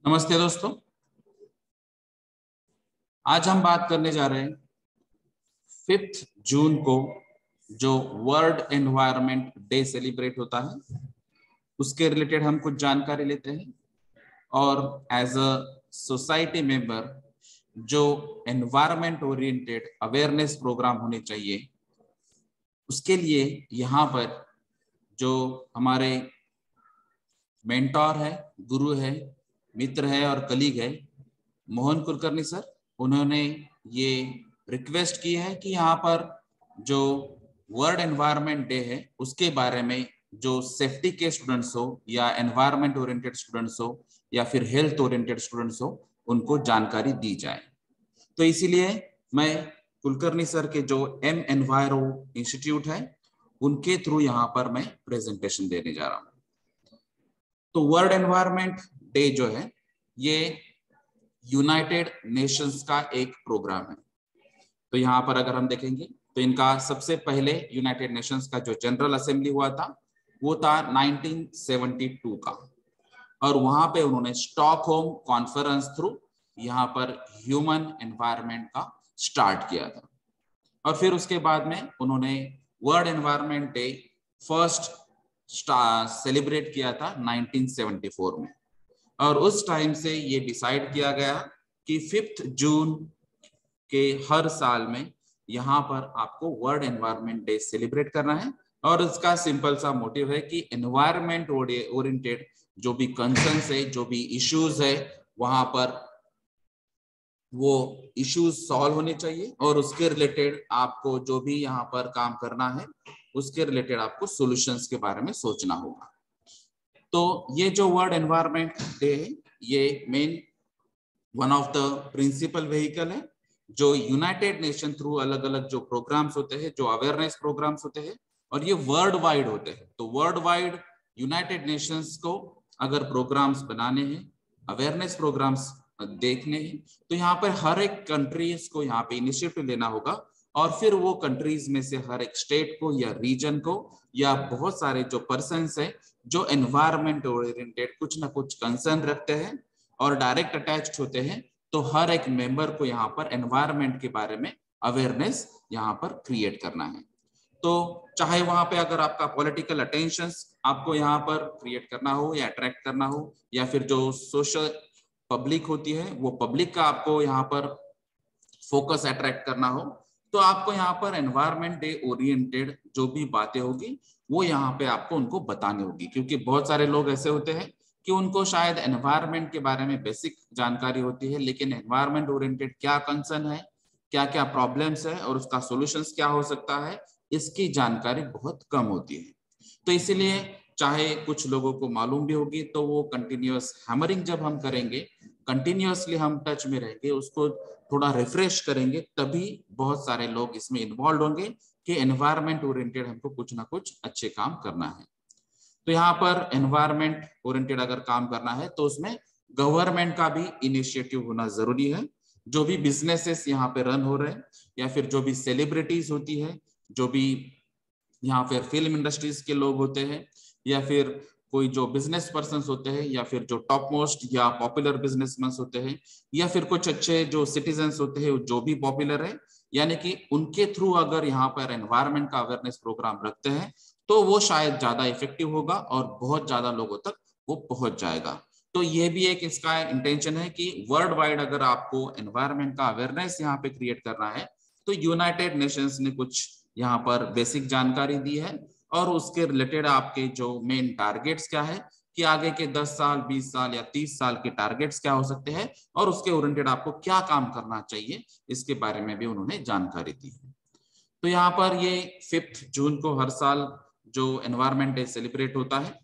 नमस्ते दोस्तों। आज हम बात करने जा रहे हैं 5 जून को जो वर्ल्ड एनवायरनमेंट डे सेलिब्रेट होता है उसके रिलेटेड हम कुछ जानकारी लेते हैं और एज अ सोसाइटी मेंबर जो एनवायरनमेंट ओरिएंटेड अवेयरनेस प्रोग्राम होने चाहिए उसके लिए यहाँ पर जो हमारे मेंटोर है, गुरु है, मित्र है और कलीग है मोहन कुलकर्णी सर, उन्होंने ये रिक्वेस्ट की है कि यहाँ पर जो वर्ल्ड एनवायरनमेंट डे है उसके बारे में जो सेफ्टी के स्टूडेंट्स हो या एनवायरनमेंट ओरिएंटेड स्टूडेंट्स हो या फिर हेल्थ ओरिएंटेड स्टूडेंट्स हो उनको जानकारी दी जाए। तो इसीलिए मैं कुलकर्णी सर के जो एम एनवायरो इंस्टीट्यूट है उनके थ्रू यहाँ पर मैं प्रेजेंटेशन देने जा रहा हूँ। तो वर्ल्ड एनवायरनमेंट डे जो है ये यूनाइटेड नेशंस का एक प्रोग्राम है। तो यहाँ पर अगर हम देखेंगे तो इनका सबसे पहले यूनाइटेड नेशंस का जो जनरल असेंबली हुआ था वो था 1972 का, और वहां पे उन्होंने स्टॉकहोम कॉन्फ्रेंस थ्रू यहाँ पर ह्यूमन एनवायरनमेंट का स्टार्ट किया था। और फिर उसके बाद में उन्होंने world environment day first celebrate किया था 1974 में, और उस टाइम से ये डिसाइड किया गया कि 5 जून के हर साल में यहाँ पर आपको वर्ल्ड एनवायरनमेंट डे सेलिब्रेट करना है। और इसका सिंपल सा मोटिव है कि एनवायरनमेंट ओरिएंटेड जो भी कंसर्न्स है, जो भी इश्यूज है, वहां पर वो इश्यूज सॉल्व होने चाहिए और उसके रिलेटेड आपको जो भी यहाँ पर काम करना है उसके रिलेटेड आपको सॉल्यूशंस के बारे में सोचना होगा। तो ये जो वर्ल्ड एनवायरनमेंट डे है ये main one of the principal vehicle है जो यूनाइटेड नेशन थ्रू अलग अलग जो प्रोग्राम्स होते हैं, जो अवेयरनेस प्रोग्राम्स होते हैं, और ये वर्ल्ड वाइड होते हैं। तो वर्ल्ड वाइड यूनाइटेड नेशंस को अगर प्रोग्राम्स बनाने हैं, अवेयरनेस प्रोग्राम्स देखने हैं, तो यहाँ पर हर एक कंट्रीज को यहाँ पे इनिशिएटिव लेना होगा और फिर वो कंट्रीज में से हर एक स्टेट को या रीजन को या बहुत सारे जो पर्सन्स है जो एनवायरमेंट ओरिएंटेड कुछ ना कुछ कंसर्न रखते हैं और डायरेक्ट अटैच्ड होते हैं, तो हर एक मेंबर को यहाँ पर एनवायरमेंट के बारे में अवेयरनेस यहाँ पर क्रिएट करना है। तो चाहे वहां पे अगर आपका पॉलिटिकल अटेंशन आपको यहाँ पर क्रिएट करना हो या अट्रैक्ट करना हो, या फिर जो सोशल पब्लिक होती है वो पब्लिक का आपको यहाँ पर फोकस अट्रैक्ट करना हो, तो आपको यहाँ पर एनवायरमेंट डे ओरिएंटेड जो भी बातें होगी वो यहाँ पे आपको उनको बतानी होगी। क्योंकि बहुत सारे लोग ऐसे होते हैं कि उनको शायद एनवायरमेंट के बारे में बेसिक जानकारी होती है, लेकिन एनवायरमेंट ओरिएंटेड क्या कंसर्न है, क्या क्या प्रॉब्लम्स है और उसका सॉल्यूशंस क्या हो सकता है, इसकी जानकारी बहुत कम होती है। तो इसीलिए चाहे कुछ लोगों को मालूम भी होगी तो वो कंटिन्यूअस हैमरिंग जब हम करेंगे, कंटिन्यूअसली हम टच में रहेंगे, उसको थोड़ा रिफ्रेश करेंगे, तभी बहुत सारे लोग इसमें इन्वॉल्व होंगे कि एनवायरमेंट ओरिएंटेड हमको कुछ ना कुछ अच्छे काम करना है। तो यहाँ पर एनवायरमेंट ओरिएंटेड अगर काम करना है तो उसमें गवर्नमेंट का भी इनिशिएटिव होना जरूरी है। जो भी बिजनेसेस यहाँ पे रन हो रहे हैं या फिर जो भी सेलिब्रिटीज होती है, जो भी यहाँ फिर फिल्म इंडस्ट्रीज के लोग होते हैं या फिर कोई जो बिजनेस पर्सन होते हैं या फिर जो टॉप मोस्ट या पॉपुलर बिजनेसमैन होते हैं या फिर कुछ अच्छे जो सिटीजन्स होते हैं जो भी पॉपुलर है, यानी कि उनके थ्रू अगर यहाँ पर एनवायरनमेंट का अवेयरनेस प्रोग्राम रखते हैं तो वो शायद ज्यादा इफेक्टिव होगा और बहुत ज्यादा लोगों तक वो पहुंच जाएगा। तो ये भी एक इसका इंटेंशन है कि वर्ल्ड वाइड अगर आपको एनवायरनमेंट का अवेयरनेस यहाँ पे क्रिएट करना है तो यूनाइटेड नेशंस ने कुछ यहाँ पर बेसिक जानकारी दी है और उसके रिलेटेड आपके जो मेन टारगेट्स क्या है कि आगे के 10 साल 20 साल या 30 साल के टारगेट्स क्या हो सकते हैं और उसके ओरिएंटेड आपको क्या काम करना चाहिए, इसके बारे में भी उन्होंने जानकारी दी है। तो यहाँ पर ये 5 जून को हर साल जो एनवायरनमेंट डे सेलिब्रेट होता है,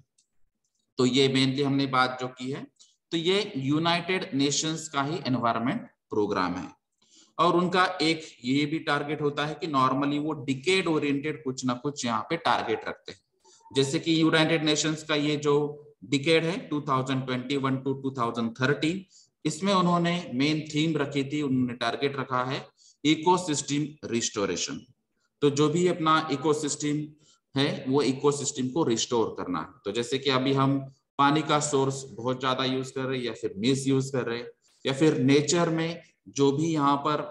तो ये मेनली हमने बात जो की है, तो ये यूनाइटेड नेशंस का ही एनवायरनमेंट प्रोग्राम है और उनका एक ये भी टारगेट होता है कि नॉर्मली वो डिकेड ओरिएंटेड कुछ ना कुछ यहाँ पे टारगेट रखते हैं। जैसे कि यूनाइटेड नेशंस का ये जो डिकेड है 2021 टू 2030, इसमें उन्होंने मेन थीम रखी थी, उन्होंने टारगेट रखा है इकोसिस्टम रिस्टोरेशन। तो जो भी अपना इकोसिस्टम है वो इकोसिस्टम को रिस्टोर करना है। तो जैसे कि अभी हम पानी का सोर्स बहुत ज्यादा यूज कर रहे हैं या फिर मिस यूज कर रहे हैं, या फिर नेचर में जो भी यहाँ पर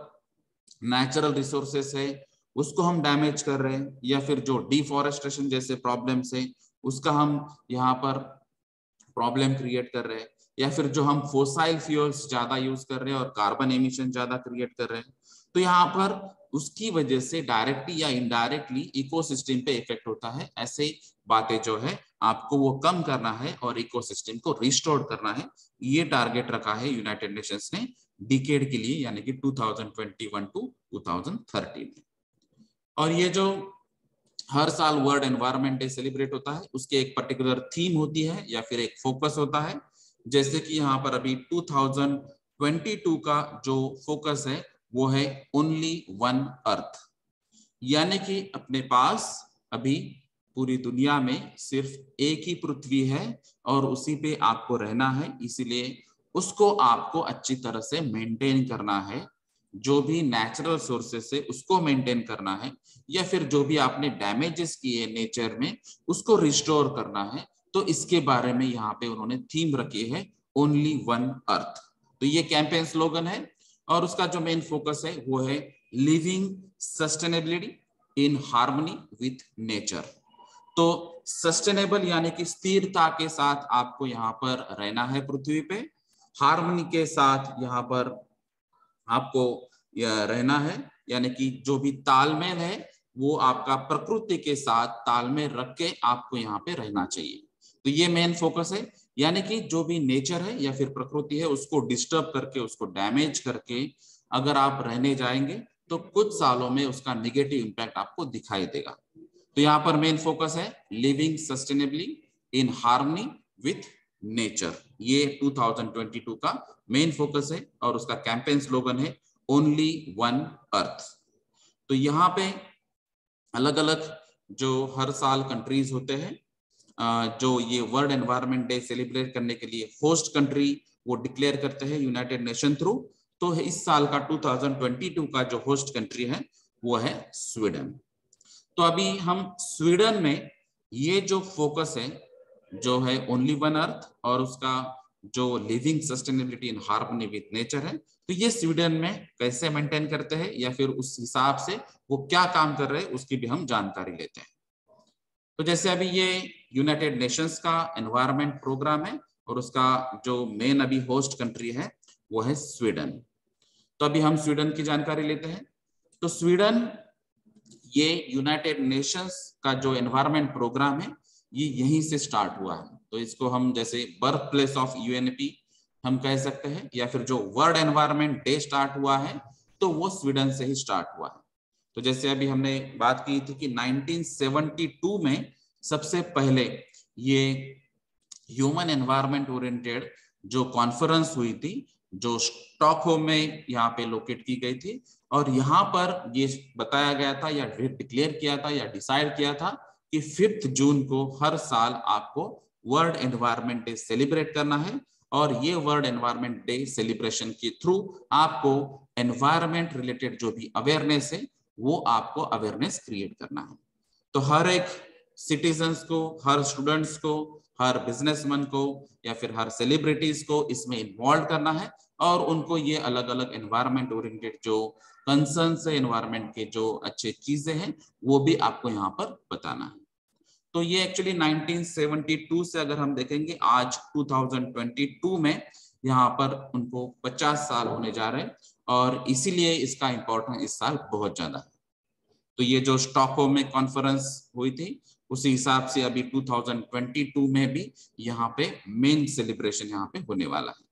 नेचुरल रिसोर्सेस है उसको हम डैमेज कर रहे हैं, या फिर जो डिफॉरेस्टेशन जैसे प्रॉब्लम्स है उसका हम यहाँ पर प्रॉब्लम क्रिएट कर रहे हैं, या फिर जो हम फोसाइल फ्यूल्स ज्यादा यूज कर रहे हैं और कार्बन एमिशन ज्यादा क्रिएट कर रहे हैं, तो यहाँ पर उसकी वजह से डायरेक्टली या इनडायरेक्टली इकोसिस्टम पे इफेक्ट होता है। ऐसे बातें जो है आपको वो कम करना है और इकोसिस्टम को रिस्टोर करना है। ये टारगेट रखा है यूनाइटेड नेशंस ने डिकेड के लिए, यानी कि 2021 टू 2030 में। और ये जो हर साल वर्ल्ड एनवायरनमेंट डे सेलिब्रेट होता है उसके एक पर्टिकुलर थीम होती है या फिर एक फोकस होता है। जैसे कि यहाँ पर अभी 2022 का जो फोकस है वो है ओनली वन अर्थ, यानी कि अपने पास अभी पूरी दुनिया में सिर्फ एक ही पृथ्वी है और उसी पे आपको रहना है, इसीलिए उसको आपको अच्छी तरह से मेंटेन करना है। जो भी नेचुरल सोर्सेस है उसको मेंटेन करना है, या फिर जो भी आपने डैमेजेस किए नेचर में उसको रिस्टोर करना है। तो इसके बारे में यहाँ पे उन्होंने थीम रखी है ओनली वन अर्थ। तो ये कैंपेन स्लोगन है और उसका जो मेन फोकस है वो है living sustainability in harmony with nature. तो सस्टेनेबल यानी कि स्थिरता के साथ आपको यहाँ पर रहना है पृथ्वी पे, हार्मनी के साथ यहाँ पर आपको रहना है, यानी कि जो भी तालमेल है वो आपका प्रकृति के साथ तालमेल रख के आपको यहाँ पे रहना चाहिए। तो ये मेन फोकस है, यानी कि जो भी नेचर है या फिर प्रकृति है उसको डिस्टर्ब करके उसको डैमेज करके अगर आप रहने जाएंगे तो कुछ सालों में उसका निगेटिव इंपैक्ट आपको दिखाई देगा। तो यहाँ पर मेन फोकस है living sustainably in harmony with nature. ये 2022 का मेन फोकस है और उसका कैंपेन स्लोगन है ओनली वन अर्थ। तो यहाँ पे अलग अलग जो हर साल कंट्रीज होते हैं जो ये वर्ल्ड एनवायरनमेंट डे सेलिब्रेट करने के लिए होस्ट कंट्री वो डिक्लेयर करते हैं यूनाइटेड नेशन थ्रू। तो इस साल का 2022 का जो होस्ट कंट्री है वो है स्वीडन। तो अभी हम स्वीडन में ये जो फोकस है जो है ओनली वन अर्थ और उसका जो living sustainability in harmony with nature है, तो ये स्वीडन में कैसे मेंटेन करते हैं या फिर उस हिसाब से वो क्या काम कर रहे हैं उसकी भी हम जानकारी लेते हैं। तो जैसे अभी ये यूनाइटेड नेशंस का एनवायरनमेंट प्रोग्राम है और उसका जो मेन अभी होस्ट कंट्री है वो है स्वीडन। तो अभी हम स्वीडन की जानकारी लेते हैं। तो स्वीडन ये यूनाइटेड नेशंस का जो एनवायरनमेंट प्रोग्राम है ये यहीं से स्टार्ट हुआ है। तो इसको हम जैसे बर्थ प्लेस ऑफ यूएनईपी हम कह सकते हैं, या फिर जो वर्ल्ड एनवायरनमेंट डे स्टार्ट हुआ है तो वो स्वीडन से ही स्टार्ट हुआ है। तो जैसे अभी हमने बात की थी कि 1972 में सबसे पहले ये ह्यूमन एनवायरनमेंट ओरिएंटेड जो कॉन्फ्रेंस हुई थी जो स्टॉकहोम में यहाँ पे लोकेट की गई थी, और यहाँ पर ये बताया गया था या डिक्लेयर किया था या डिसाइड किया था कि 5 जून को हर साल आपको वर्ल्ड एनवायरनमेंट डे सेलिब्रेट करना है। और ये वर्ल्ड एनवायरनमेंट डे सेलिब्रेशन के थ्रू आपको एनवायरनमेंट रिलेटेड जो भी अवेयरनेस है वो आपको अवेयरनेस क्रिएट करना है। तो हर एक सिटीजन्स को, हर स्टूडेंट्स को, हर बिजनेसमैन को या फिर हर सेलिब्रिटीज को इसमें इन्वॉल्व करना है और उनको ये अलग अलग एनवायरनमेंट ओरिएंटेड जो कंसर्न्स है एनवायरनमेंट के जो अच्छे चीजें हैं वो भी आपको यहाँ पर बताना है। तो ये एक्चुअली 1972 से अगर हम देखेंगे आज 2022 में यहाँ पर उनको 50 साल होने जा रहे हैं और इसीलिए इसका इम्पोर्टेंस इस साल बहुत ज्यादा है। तो ये जो स्टॉकहोम में कॉन्फ्रेंस हुई थी उसी हिसाब से अभी 2022 में भी यहाँ पे मेन सेलिब्रेशन यहाँ पे होने वाला है।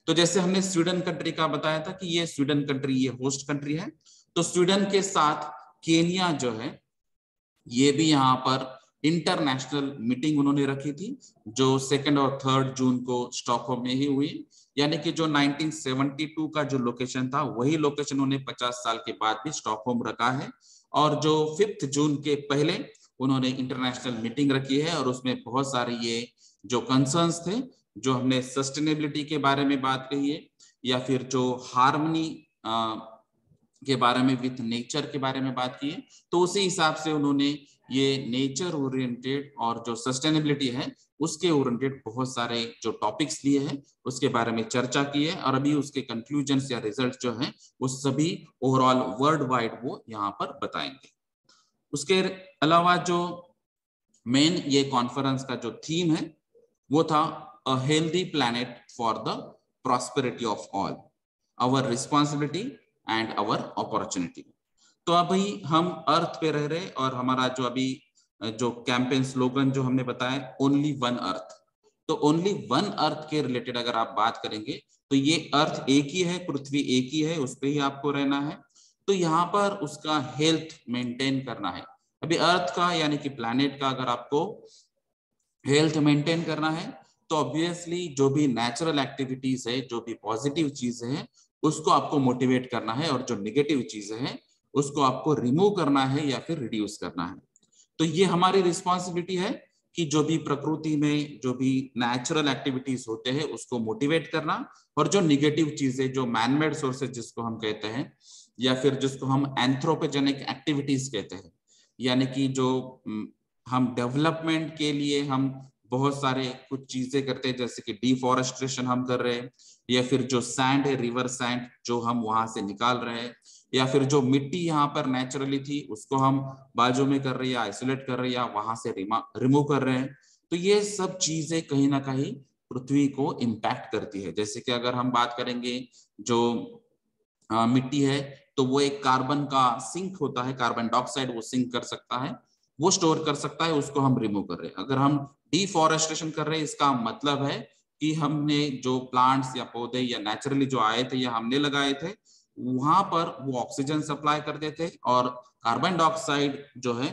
तो जैसे हमने स्वीडन कंट्री का बताया था कि ये स्वीडन कंट्री ये होस्ट कंट्री है, तो स्वीडन के साथ केनिया जो है ये भी यहाँ पर इंटरनेशनल मीटिंग उन्होंने रखी थी जो 2 और 3 जून को स्टॉकहोम में ही हुई। यानी कि जो 1972 का जो लोकेशन था वही लोकेशन उन्होंने 50 साल के बाद भी स्टॉकहोम रखा है। और जो 5 जून के पहले उन्होंने इंटरनेशनल मीटिंग रखी है और उसमें बहुत सारे ये जो कंसर्न्स थे जो हमने सस्टेनेबिलिटी के बारे में बात कही है या फिर जो हार्मनी के बारे में विथ नेचर के बारे में बात की है, तो उसी हिसाब से उन्होंने ये नेचर ओरिएंटेड और जो सस्टेनेबिलिटी है उसके ओरिएंटेड बहुत सारे जो टॉपिक्स लिए हैं उसके बारे में चर्चा की है, और अभी उसके कंक्लूजन्स या रिजल्ट जो हैं वो सभी ओवरऑल वर्ल्ड वाइड वो यहाँ पर बताएंगे। उसके अलावा जो मेन ये कॉन्फ्रेंस का जो थीम है वो था a healthy planet for the prosperity of all, our responsibility and our opportunity. तो अभी हम अर्थ पे रह रहे और हमारा जो अभी जो कैंपेन स्लोगन जो हमने बताया ओनली वन अर्थ, तो ओनली वन अर्थ के रिलेटेड अगर आप बात करेंगे तो ये अर्थ एक ही है, पृथ्वी एक ही है, उस पर ही आपको रहना है। तो यहाँ पर उसका हेल्थ मेंटेन करना है। अभी अर्थ का यानी कि प्लैनेट का अगर आपको हेल्थ मेंटेन करना है तो ऑब्वियसली जो भी नेचुरल एक्टिविटीज है, जो भी पॉजिटिव चीजें हैं उसको आपको मोटिवेट करना है, और जो निगेटिव चीजें हैं उसको आपको रिमूव करना है या फिर रिड्यूस करना है। तो ये हमारी रिस्पॉन्सिबिलिटी है कि जो भी प्रकृति में जो भी नेचुरल एक्टिविटीज होते हैं उसको मोटिवेट करना, और जो निगेटिव चीजें जो मैनमेड सोर्सेज जिसको हम कहते हैं या फिर जिसको हम एंथ्रोपोजेनिक एक्टिविटीज कहते हैं, यानी कि जो हम डेवलपमेंट के लिए हम बहुत सारे कुछ चीजें करते हैं, जैसे कि डिफॉरेस्ट्रेशन हम कर रहे हैं, या फिर जो सैंड है रिवर सैंड जो हम वहां से निकाल रहे हैं, या फिर जो मिट्टी यहाँ पर नेचुरली थी उसको हम बाजू में कर रहे हैं या आइसोलेट कर रहे हैं या वहां से रिमूव कर रहे हैं। तो ये सब चीजें कहीं ना कहीं पृथ्वी को इम्पैक्ट करती है। जैसे कि अगर हम बात करेंगे जो मिट्टी है तो वो एक कार्बन का सिंक होता है, कार्बन डाइऑक्साइड वो सिंक कर सकता है, वो स्टोर कर सकता है, उसको हम रिमूव कर रहे हैं। अगर हम डिफॉरेस्टेशन कर रहे हैं इसका मतलब है कि हमने जो प्लांट्स या पौधे या नेचुरली जो आए थे या हमने लगाए थे वहां पर वो ऑक्सीजन सप्लाई करते थे और कार्बन डाइऑक्साइड जो है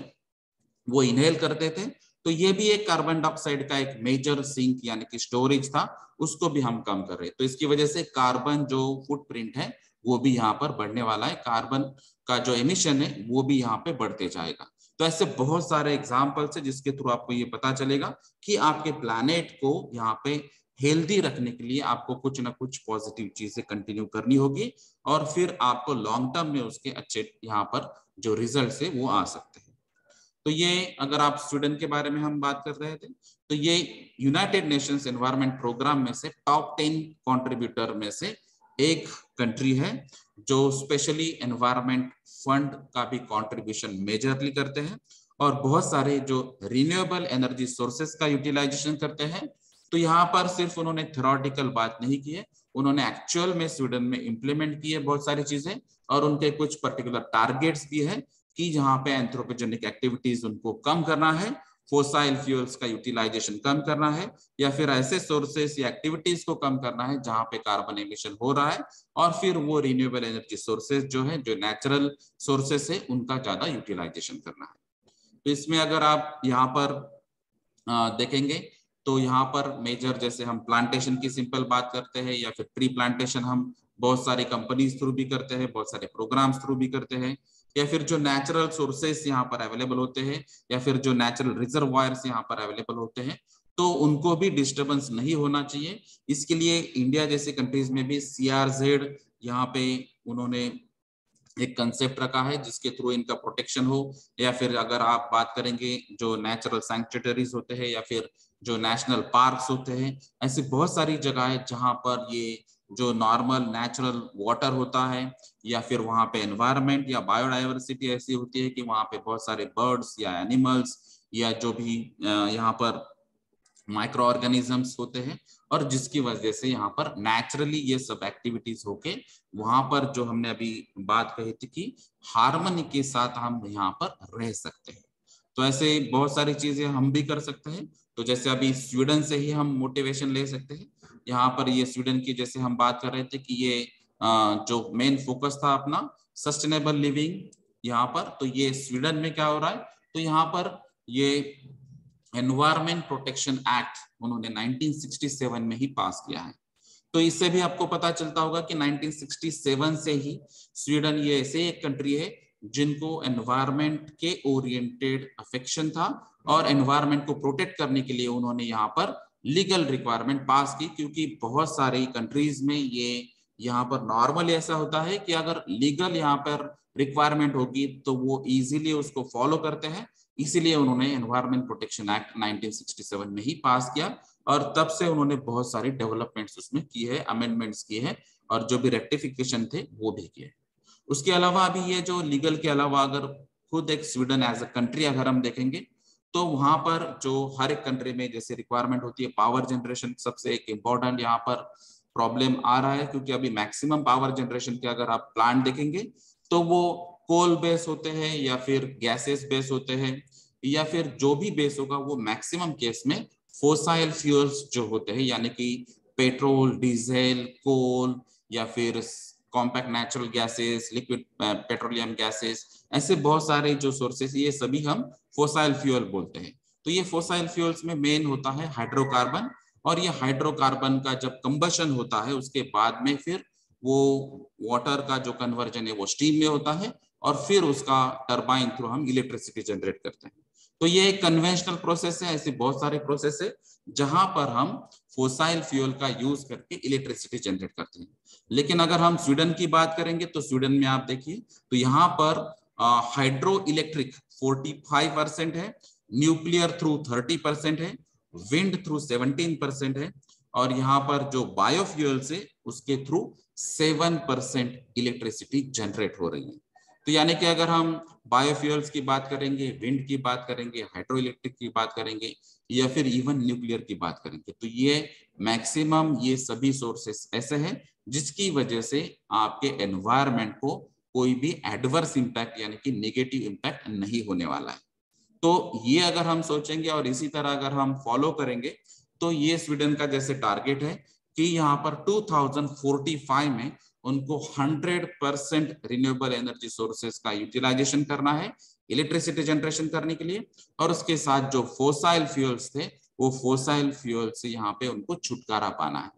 वो इनहेल करते थे। तो ये भी एक कार्बन डाइऑक्साइड का एक मेजर सिंक यानी कि स्टोरेज था, उसको भी हम कम कर रहे हैं। तो इसकी वजह से कार्बन जो फुटप्रिंट है वो भी यहाँ पर बढ़ने वाला है, कार्बन का जो एमिशन है वो भी यहाँ पे बढ़ते जाएगा। तो ऐसे बहुत सारे एग्जाम्पल्स है जिसके थ्रू आपको ये पता चलेगा कि आपके प्लैनेट को यहाँ पे हेल्दी रखने के लिए आपको कुछ ना कुछ पॉजिटिव चीजें कंटिन्यू करनी होगी, और फिर आपको लॉन्ग टर्म में उसके अच्छे यहाँ पर जो रिजल्ट है वो आ सकते हैं। तो ये अगर आप स्वीडन के बारे में हम बात कर रहे थे तो ये यूनाइटेड नेशंस एनवायरनमेंट प्रोग्राम में से टॉप 10 कंट्रीब्यूटर में से एक कंट्री है जो स्पेशली एनवायरनमेंट फंड का भी कंट्रीब्यूशन मेजरली करते हैं और बहुत सारे जो रिन्यूएबल एनर्जी सोर्सेस का यूटिलाइजेशन करते हैं। तो यहाँ पर सिर्फ उन्होंने थ्योरेटिकल बात नहीं की है, उन्होंने एक्चुअल में स्वीडन में इंप्लीमेंट की है बहुत सारी चीजें, और उनके कुछ पर्टिकुलर टारगेट्स भी है कि जहां पे एंथ्रोपोजेनिक एक्टिविटीज उनको कम करना है, फोसाइल फ्यूल्स का यूटिलाइजेशन कम करना है, या फिर ऐसे सोर्सेस या एक्टिविटीज को कम करना है जहां पे कार्बन एमिशन हो रहा है, और फिर वो रिन्यूएबल एनर्जी सोर्सेस जो है जो नेचुरल सोर्सेस है उनका ज्यादा यूटिलाइजेशन करना है। तो इसमें अगर आप यहाँ पर देखेंगे तो यहाँ पर मेजर जैसे हम प्लांटेशन की सिंपल बात करते हैं या फिर ट्री प्लांटेशन हम बहुत सारी कंपनीज थ्रू भी करते हैं, बहुत सारे प्रोग्राम्स थ्रू भी करते हैं, या फिर जो नेचुरल सोर्सेस यहाँ पर अवेलेबल होते हैं या फिर जो नेचुरल रिजर्वायर्स यहाँ पर अवेलेबल होते हैं तो उनको भी डिस्टर्बेंस नहीं होना चाहिए। इसके लिए इंडिया जैसे कंट्रीज में भी CRZ यहाँ पे उन्होंने एक कंसेप्ट रखा है जिसके थ्रू इनका प्रोटेक्शन हो, या फिर अगर आप बात करेंगे जो नेचुरल सैंक्चुअरीज होते हैं या फिर जो नेशनल पार्क्स होते हैं, ऐसी बहुत सारी जगह है जहां पर ये जो नॉर्मल नेचुरल वाटर होता है या फिर वहां पे एनवायरनमेंट या बायोडाइवर्सिटी ऐसी होती है कि वहां पे बहुत सारे बर्ड्स या एनिमल्स या जो भी यहाँ पर माइक्रो ऑर्गेनिजम्स होते हैं, और जिसकी वजह से यहाँ पर नेचुरली ये सब एक्टिविटीज होके वहां पर जो हमने अभी बात कही थी कि हार्मनी के साथ हम यहाँ पर रह सकते हैं। तो ऐसे बहुत सारी चीजें हम भी कर सकते हैं। तो जैसे अभी स्वीडन से ही हम मोटिवेशन ले सकते हैं। यहाँ पर ये स्वीडन की जैसे हम बात कर रहे थे कि ये जो मेन फोकस था अपना सस्टेनेबल लिविंग यहाँ पर, तो ये स्वीडन में क्या हो रहा है, तो यहाँ पर ये एनवायरमेंट प्रोटेक्शन एक्ट उन्होंने 1967 में ही पास किया है। तो इससे भी आपको पता चलता होगा कि 1967 से ही स्वीडन ये ऐसे एक कंट्री है जिनको एनवायरमेंट के ओरिएंटेड अफेक्शन था, और एनवायरमेंट को प्रोटेक्ट करने के लिए उन्होंने यहाँ पर लीगल रिक्वायरमेंट पास की, क्योंकि बहुत सारी कंट्रीज में ये यहाँ पर नॉर्मल ऐसा होता है कि अगर लीगल यहाँ पर रिक्वायरमेंट होगी तो वो इजीली उसको फॉलो करते हैं, इसीलिए उन्होंने एनवायरमेंट प्रोटेक्शन एक्ट 1967 में ही पास किया और तब से उन्होंने बहुत सारी डेवलपमेंट्स उसमें की है, अमेंडमेंट्स किए हैं और जो भी रेक्टिफिकेशन थे वो भी किए। उसके अलावा अभी ये जो लीगल के अलावा अगर खुद एक स्वीडन एज अ कंट्री अगर हम देखेंगे तो वहां पर जो हर एक कंट्री में जैसे रिक्वायरमेंट होती है पावर जनरेशन, सबसे एक इम्पोर्टेंट यहाँ पर प्रॉब्लम आ रहा है, क्योंकि अभी मैक्सिमम पावर जनरेशन के अगर आप प्लांट देखेंगे तो वो कोल बेस होते हैं या फिर गैसेस बेस होते हैं या फिर जो भी बेस होगा वो मैक्सिमम केस में फोसाइल फ्यूल्स जो होते हैं, यानी कि पेट्रोल, डीजल, कोल या फिर compact natural gases, liquid petroleum gases, ऐसे बहुत सारे जो सोर्सेस ये सभी हम फोसाइल फ्यूल बोलते हैं। तो ये फोसाइल फ्यूल्स में मेन होता है हाइड्रोकार्बन, और ये हाइड्रोकार्बन का जब कंबशन होता है उसके बाद में फिर वो वाटर का जो कन्वर्जन है वो स्टीम में होता है और फिर उसका टरबाइन थ्रू हम इलेक्ट्रिसिटी जनरेट करते हैं। तो ये एक कन्वेंशनल प्रोसेस है, ऐसे बहुत सारे प्रोसेस है जहां पर हम फोसाइल फ्यूल का यूज करके इलेक्ट्रिसिटी जनरेट करते हैं। लेकिन अगर हम स्वीडन की बात करेंगे तो स्वीडन में आप देखिए तो यहाँ पर हाइड्रो इलेक्ट्रिक 45% है, न्यूक्लियर थ्रू 30% है, विंड थ्रू 17% है और यहाँ पर जो बायोफ्यूल्स है उसके थ्रू 7% इलेक्ट्रिसिटी जनरेट हो रही है। तो यानी कि अगर हम बायोफ्यूल्स की बात करेंगे, विंड की बात करेंगे, हाइड्रो इलेक्ट्रिक की बात करेंगे या फिर इवन न्यूक्लियर की बात करेंगे तो ये मैक्सिमम ये सभी सोर्सेस ऐसे हैं जिसकी वजह से आपके एनवायरनमेंट को कोई भी एडवर्स इंपैक्ट यानी कि नेगेटिव इंपैक्ट नहीं होने वाला है। तो ये अगर हम सोचेंगे और इसी तरह अगर हम फॉलो करेंगे तो ये स्वीडन का जैसे टारगेट है कि यहाँ पर 2045 में उनको 100% रिन्यूएबल एनर्जी सोर्सेस का यूटिलाइजेशन करना है इलेक्ट्रिसिटी जनरेशन करने के लिए, और उसके साथ जो फोसाइल फ्यूल्स थे वो फोसाइल फ्यूल से यहाँ पे उनको छुटकारा पाना है।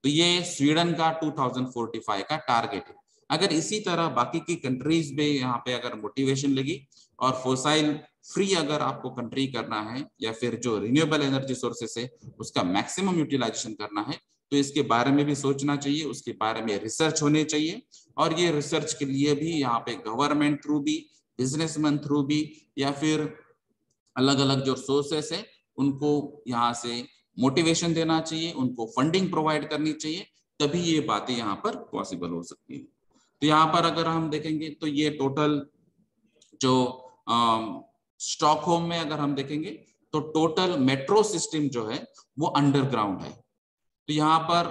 तो ये स्वीडन का 2045 का टारगेट है। अगर इसी तरह बाकी की कंट्रीज में यहाँ पे अगर मोटिवेशन लगी और फोसाइल फ्री अगर आपको कंट्री करना है या फिर जो रिन्यूएबल एनर्जी सोर्सेस है उसका मैक्सिमम यूटिलाइजेशन करना है तो इसके बारे में भी सोचना चाहिए, उसके बारे में रिसर्च होने चाहिए और ये रिसर्च के लिए भी यहाँ पे गवर्नमेंट थ्रू भी, बिजनेसमैन थ्रू भी या फिर अलग अलग जो सोर्सेस है उनको यहाँ से मोटिवेशन देना चाहिए, उनको फंडिंग प्रोवाइड करनी चाहिए, तभी ये बातें यहाँ पर पॉसिबल हो सकती है। तो यहाँ पर अगर हम देखेंगे तो ये टोटल जो स्टॉकहोम में अगर हम देखेंगे तो टोटल मेट्रो सिस्टम जो है वो अंडरग्राउंड है। तो यहाँ पर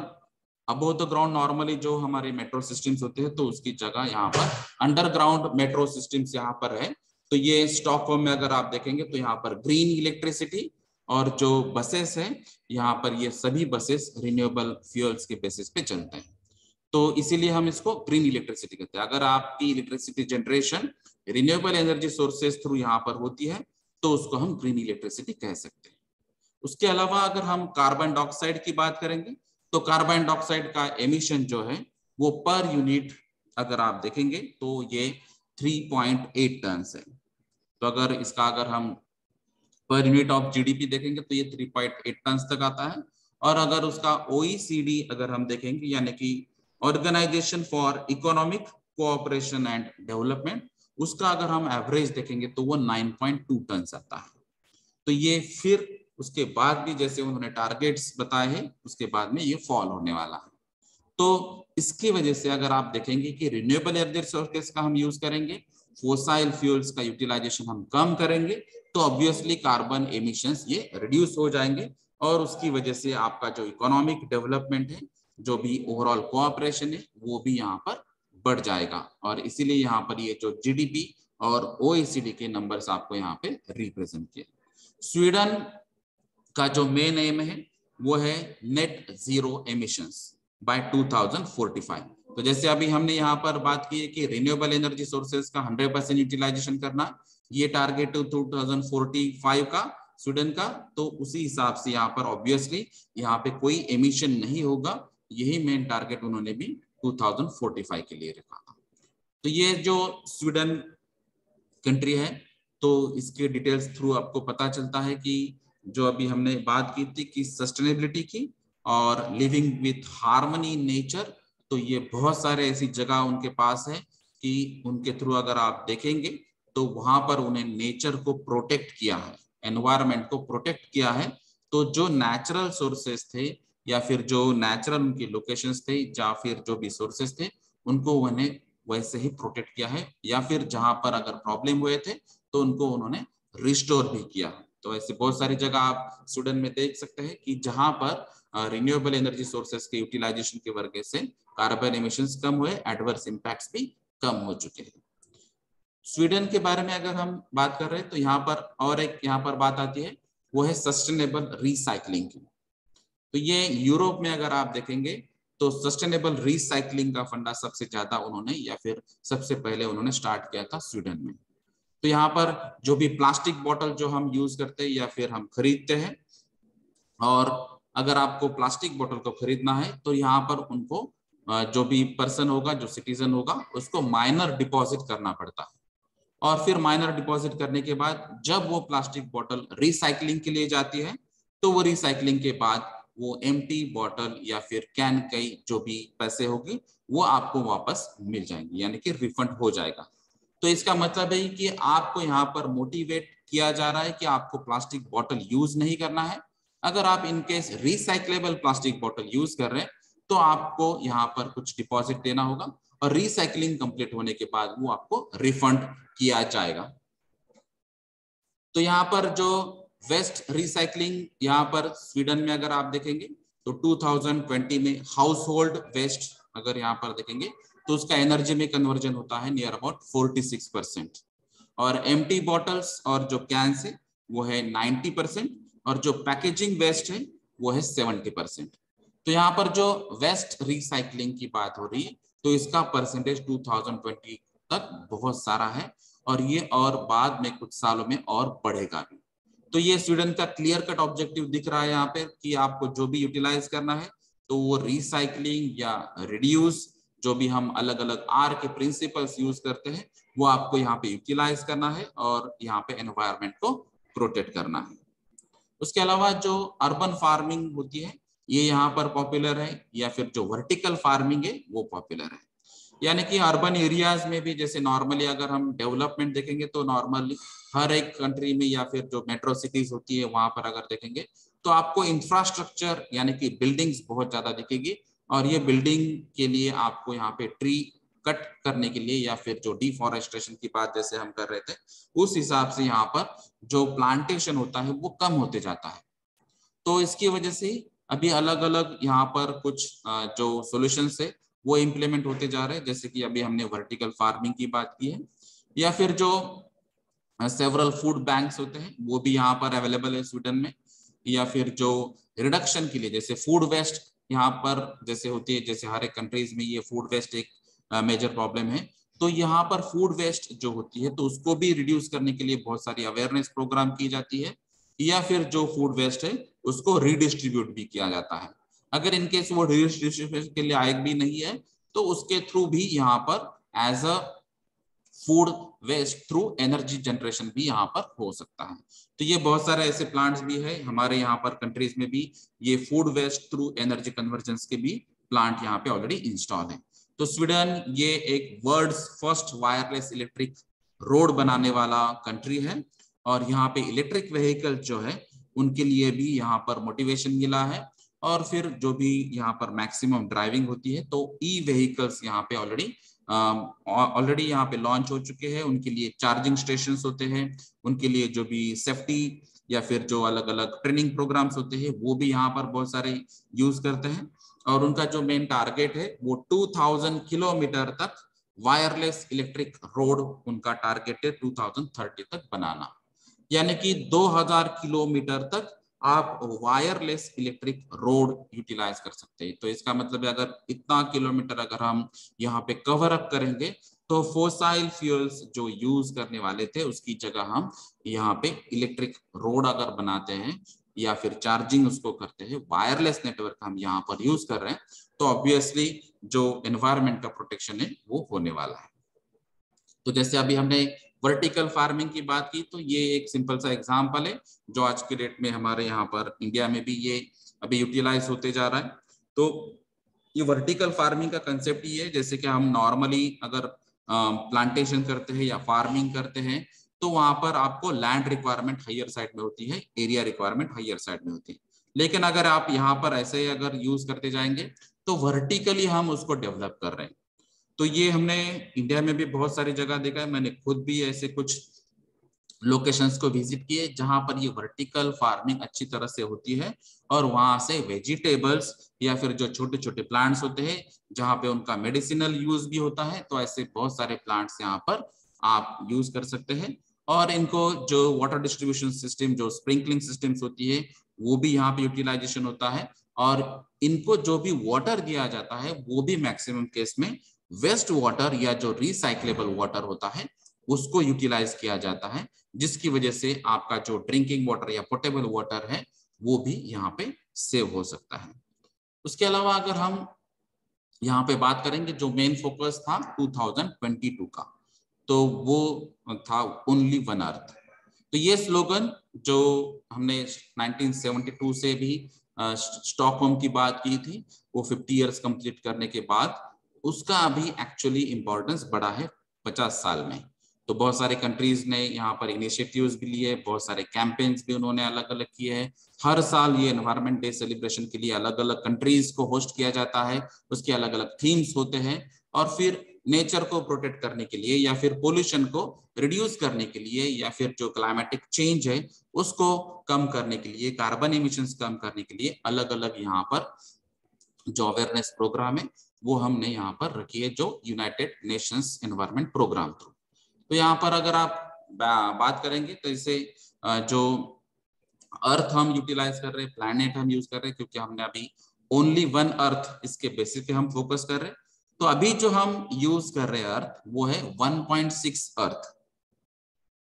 अबोव द ग्राउंड नॉर्मली जो हमारे मेट्रो सिस्टम्स होते हैं तो उसकी जगह यहाँ पर अंडरग्राउंड मेट्रो सिस्टम्स यहाँ पर है। तो ये स्टॉकहोम में अगर आप देखेंगे तो यहाँ पर ग्रीन इलेक्ट्रिसिटी और जो बसेस है यहाँ पर ये सभी बसेस रिन्यूएबल फ्यूल्स के बेसिस पे चलते हैं, तो इसीलिए हम इसको ग्रीन इलेक्ट्रिसिटी कहते हैं। अगर आपकी electricity generation renewable energy sources through यहाँ पर होती है तो उसको हम ग्रीन इलेक्ट्रिसिटी कह सकते हैं। उसके अलावा अगर हम कार्बन डाइऑक्साइड की बात करेंगे तो कार्बन डाइऑक्साइड का एमिशन जो है वो पर यूनिट अगर आप देखेंगे तो ये 3.8 टन है। तो अगर इसका अगर हम पर यूनिट ऑफ जीडीपी देखेंगे तो ये 3.8 टन तक आता है। और अगर उसका ओईसीडी अगर हम देखेंगे यानी कि organisation for economic cooperation and development, उसका अगर हम एवरेज देखेंगे तो वो 9.2 टन आता है। तो ये फिर उसके बाद भी जैसे उन्होंने टारगेट्स बताए हैं उसके बाद में ये फॉल होने वाला है। तो इसकी वजह से अगर आप देखेंगे कि रिन्यूएबल एनर्जी सोर्सेस का हम यूज करेंगे, फोसाइल फ्यूल्स का यूटिलाइजेशन हम कम करेंगे तो ऑब्वियसली कार्बन एमिशंस ये रिड्यूस हो जाएंगे और उसकी वजह से आपका जो इकोनॉमिक डेवलपमेंट है, जो भी ओवरऑल कोऑपरेशन है वो भी यहाँ पर बढ़ जाएगा। और इसीलिए यहाँ पर ये जो जीडीपी और ओईसीडी के नंबर्स आपको यहाँ पे रिप्रेजेंट किए। स्वीडन का जो मेन एम है वो है नेट जीरो एमिशंस बाय 2045। तो जैसे अभी हमने यहाँ पर बात की है कि रिन्यूएबल एनर्जी सोर्सेज का 100% यूटिलाइजेशन करना, ये टारगेट 2045 का स्वीडन का, तो उसी हिसाब से यहाँ पर ऑब्वियसली यहाँ पे कोई एमिशन नहीं होगा, यही मेन टारगेट उन्होंने भी 2045 के लिए रखा। तो ये जो स्वीडन कंट्री है तो इसके डिटेल्स थ्रू आपको पता चलता है कि जो अभी हमने बात की थी कि सस्टेनेबिलिटी की और living with harmony in nature, तो ये बहुत सारे ऐसी जगह उनके पास है कि उनके थ्रू अगर आप देखेंगे तो वहां पर उन्हें नेचर को प्रोटेक्ट किया है, एनवायरमेंट को प्रोटेक्ट किया है। तो जो नेचुरल सोर्सेस थे या फिर जो नेचुरल उनकी लोकेशंस थे या फिर जो भी सोर्सेस थे उनको उन्हें वैसे ही प्रोटेक्ट किया है, या फिर जहां पर अगर प्रॉब्लम हुए थे तो उनको उन्होंने रिस्टोर भी किया है। तो ऐसे बहुत सारी जगह आप स्वीडन में देख सकते हैं कि जहां पर रिन्यूएबल एनर्जी सोर्सेस के यूटिलाइजेशन की वजह से कार्बन एमिशंस कम हुए, एडवर्स इंपैक्ट्स भी कम हो चुके हैं। स्वीडन के बारे में अगर हम बात कर रहे हैं तो यहाँ पर और एक यहाँ पर बात आती है, वो है सस्टेनेबल रिसाइकलिंग की। तो ये यूरोप में अगर आप देखेंगे तो सस्टेनेबल रिसाइकलिंग का फंडा सबसे ज्यादा उन्होंने या फिर सबसे पहले उन्होंने स्टार्ट किया था स्वीडन में। तो यहाँ पर जो भी प्लास्टिक बोतल जो हम यूज करते हैं या फिर हम खरीदते हैं, और अगर आपको प्लास्टिक बोतल को खरीदना है तो यहाँ पर उनको जो भी पर्सन होगा, जो सिटीजन होगा, उसको माइनर डिपॉजिट करना पड़ता है। और फिर माइनर डिपॉजिट करने के बाद जब वो प्लास्टिक बोतल रिसाइकलिंग के लिए जाती है तो वो रिसाइकलिंग के बाद वो एम्प्टी बोतल या फिर कैन की जो भी पैसे होगी वो आपको वापस मिल जाएंगे, यानी कि रिफंड हो जाएगा। तो इसका मतलब है कि आपको यहाँ पर मोटिवेट किया जा रहा है कि आपको प्लास्टिक बोतल यूज नहीं करना है। अगर आप इनकेस रिसाइक्लेबल प्लास्टिक बोतल यूज कर रहे हैं तो आपको यहाँ पर कुछ डिपॉजिट देना होगा और रिसाइकलिंग कंप्लीट होने के बाद वो आपको रिफंड किया जाएगा। तो यहाँ पर जो वेस्ट रिसाइकलिंग यहाँ पर स्वीडन में अगर आप देखेंगे तो 2020 में हाउस होल्ड वेस्ट अगर यहाँ पर देखेंगे तो उसका एनर्जी में कन्वर्जन होता है नियर अबाउट 46%, और एम्प्टी बॉटल्स और जो कैंस है वो है 90%, और जो पैकेजिंग वेस्ट है वो है 70%। तो यहाँ पर जो वेस्ट रिसाइकलिंग की बात हो रही है तो इसका परसेंटेज 2020 तक बहुत सारा है, और ये और बाद में कुछ सालों में और बढ़ेगा भी। तो ये स्वीडन का क्लियर कट ऑब्जेक्टिव दिख रहा है यहाँ पे कि आपको जो भी यूटिलाइज करना है तो वो रिसाइकलिंग या रिड्यूस, जो भी हम अलग अलग आर के प्रिंसिपल्स यूज करते हैं वो आपको यहाँ पे यूटिलाइज करना है और यहाँ पे एनवायरनमेंट को प्रोटेक्ट करना है। उसके अलावा जो अर्बन फार्मिंग होती है ये यहाँ पर पॉपुलर है, या फिर जो वर्टिकल फार्मिंग है वो पॉपुलर है। यानी कि अर्बन एरियाज में भी जैसे नॉर्मली अगर हम डेवलपमेंट देखेंगे तो नॉर्मली हर एक कंट्री में या फिर जो मेट्रो सिटीज होती है वहां पर अगर देखेंगे तो आपको इंफ्रास्ट्रक्चर यानी कि बिल्डिंग्स बहुत ज्यादा दिखेगी, और ये बिल्डिंग के लिए आपको यहाँ पे ट्री कट करने के लिए या फिर जो डिफॉरेस्टेशन की बात जैसे हम कर रहे थे उस हिसाब से यहाँ पर जो प्लांटेशन होता है वो कम होते जाता है। तो इसकी वजह से अभी अलग अलग यहाँ पर कुछ जो सॉल्यूशंस है वो इम्प्लीमेंट होते जा रहे हैं, जैसे कि अभी हमने वर्टिकल फार्मिंग की बात की है, या फिर जो सेवरल फूड बैंक्स होते हैं वो भी यहाँ पर अवेलेबल है स्वीडन में, या फिर जो रिडक्शन के लिए जैसे फूड वेस्ट यहाँ पर जैसे होती है, जैसे हर एक कंट्रीज में ये फूड वेस्ट एक मेजर प्रॉब्लम है, तो यहाँ पर फूड वेस्ट जो होती है तो उसको भी रिड्यूस करने के लिए बहुत सारी अवेयरनेस प्रोग्राम की जाती है, या फिर जो फूड वेस्ट है उसको रीडिस्ट्रीब्यूट भी किया जाता है। अगर इनकेस वो रीडिस्ट्रीब्यूशन के लिए आयक भी नहीं है तो उसके थ्रू भी यहाँ पर as a food waste through energy generation भी यहाँ पर हो सकता है। तो ये बहुत सारे ऐसे प्लांट्स भी है हमारे यहाँ पर कंट्रीज में भी, ये food waste through energy convergence के भी प्लांट यहाँ पे ऑलरेडी इंस्टॉल है। तो स्वीडन ये एक world's first wireless electric road बनाने वाला कंट्री है, और यहाँ पे इलेक्ट्रिक व्हीकल जो है उनके लिए भी यहाँ पर मोटिवेशन मिला है, और फिर जो भी यहाँ पर मैक्सिमम ड्राइविंग होती है तो ई व्हीकल्स यहाँ पे ऑलरेडी यहाँ पे लॉन्च हो चुके हैं। उनके लिए चार्जिंग स्टेशन होते हैं, उनके लिए जो भी सेफ्टी या फिर जो अलग अलग ट्रेनिंग प्रोग्राम्स होते हैं वो भी यहाँ पर बहुत सारे यूज करते हैं, और उनका जो मेन टारगेट है वो 2000 किलोमीटर तक वायरलेस इलेक्ट्रिक रोड उनका टारगेट है 2030 तक बनाना, यानी कि 2000 किलोमीटर तक आप वायरलेस इलेक्ट्रिक रोड यूटिलाइज कर सकते हैं। तो इसका मतलब है अगर इतना किलोमीटर अगर हम यहाँ पे कवर अप करेंगे तो फोसाइल फ्यूल्स जो यूज करने वाले थे उसकी जगह हम यहाँ पे इलेक्ट्रिक रोड अगर बनाते हैं या फिर चार्जिंग उसको करते हैं, वायरलेस नेटवर्क हम यहाँ पर यूज कर रहे हैं, तो ऑब्वियसली जो एनवायरमेंट का प्रोटेक्शन है वो होने वाला है। तो जैसे अभी हमने वर्टिकल फार्मिंग की बात की तो ये एक सिंपल सा एग्जांपल है जो आज के डेट में हमारे यहाँ पर इंडिया में भी ये अभी यूटिलाइज होते जा रहा है। तो ये वर्टिकल फार्मिंग का कंसेप्ट ही है, जैसे कि हम नॉर्मली अगर प्लांटेशन करते हैं या फार्मिंग करते हैं, तो वहां पर आपको लैंड रिक्वायरमेंट हायर साइड में होती है, एरिया रिक्वायरमेंट हायर साइड में होती है। लेकिन अगर आप यहाँ पर ऐसे अगर यूज करते जाएंगे तो वर्टिकली हम उसको डेवलप कर रहे हैं। तो ये हमने इंडिया में भी बहुत सारी जगह देखा है, मैंने खुद भी ऐसे कुछ लोकेशंस को विजिट किए जहां पर ये वर्टिकल फार्मिंग अच्छी तरह से होती है, और वहां से वेजिटेबल्स या फिर जो छोटे छोटे प्लांट्स होते हैं जहां पे उनका मेडिसिनल यूज भी होता है, तो ऐसे बहुत सारे प्लांट्स यहाँ पर आप यूज कर सकते हैं। और इनको जो वाटर डिस्ट्रीब्यूशन सिस्टम, जो स्प्रिंकलिंग सिस्टम्स होती है, वो भी यहाँ पे यूटिलाइजेशन होता है। और इनको जो भी वाटर दिया जाता है वो भी मैक्सिमम केस में वेस्ट वाटर या जो रिसाइक्लेबल वाटर होता है उसको यूटिलाइज किया जाता है, जिसकी वजह से आपका जो ड्रिंकिंग वाटर या पोर्टेबल वाटर है वो भी यहाँ पे सेव हो सकता है। उसके अलावा अगर हम यहाँ पे बात करेंगे, जो मेन फोकस था 2022 का, तो वो था ओनली वन अर्थ। तो ये स्लोगन जो हमने 1972 से भी स्टॉकहोम की बात की थी, वो 50 इयर्स कंप्लीट करने के बाद उसका अभी एक्चुअली इंपॉर्टेंस बढ़ा है 50 साल में। तो बहुत सारे कंट्रीज ने यहाँ पर इनिशिएटिव्स भी लिए, बहुत सारे कैंपेन्स भी उन्होंने अलग अलग किए हैं। हर साल ये एनवायरनमेंट डे सेलिब्रेशन के लिए अलग अलग कंट्रीज को होस्ट किया जाता है, उसके अलग अलग थीम्स होते हैं। और फिर नेचर को प्रोटेक्ट करने के लिए या फिर पोल्यूशन को रिड्यूस करने के लिए या फिर जो क्लाइमेटिक चेंज है उसको कम करने के लिए, कार्बन एमिशंस कम करने के लिए अलग अलग यहाँ पर जो अवेयरनेस प्रोग्राम है वो हमने यहाँ पर रखी है, जो United Nations Environment Programme through. तो यहाँ पर अगर आप बात करेंगे तो इसे जो अर्थ हम यूटिलाइज कर रहे हैं, प्लैनेट हम यूज कर रहे हैं, क्योंकि हमने अभी ओनली वन अर्थ इसके बेसिस पे हम फोकस कर रहे हैं। तो अभी जो हम यूज कर रहे हैं अर्थ वो है 1.6 अर्थ।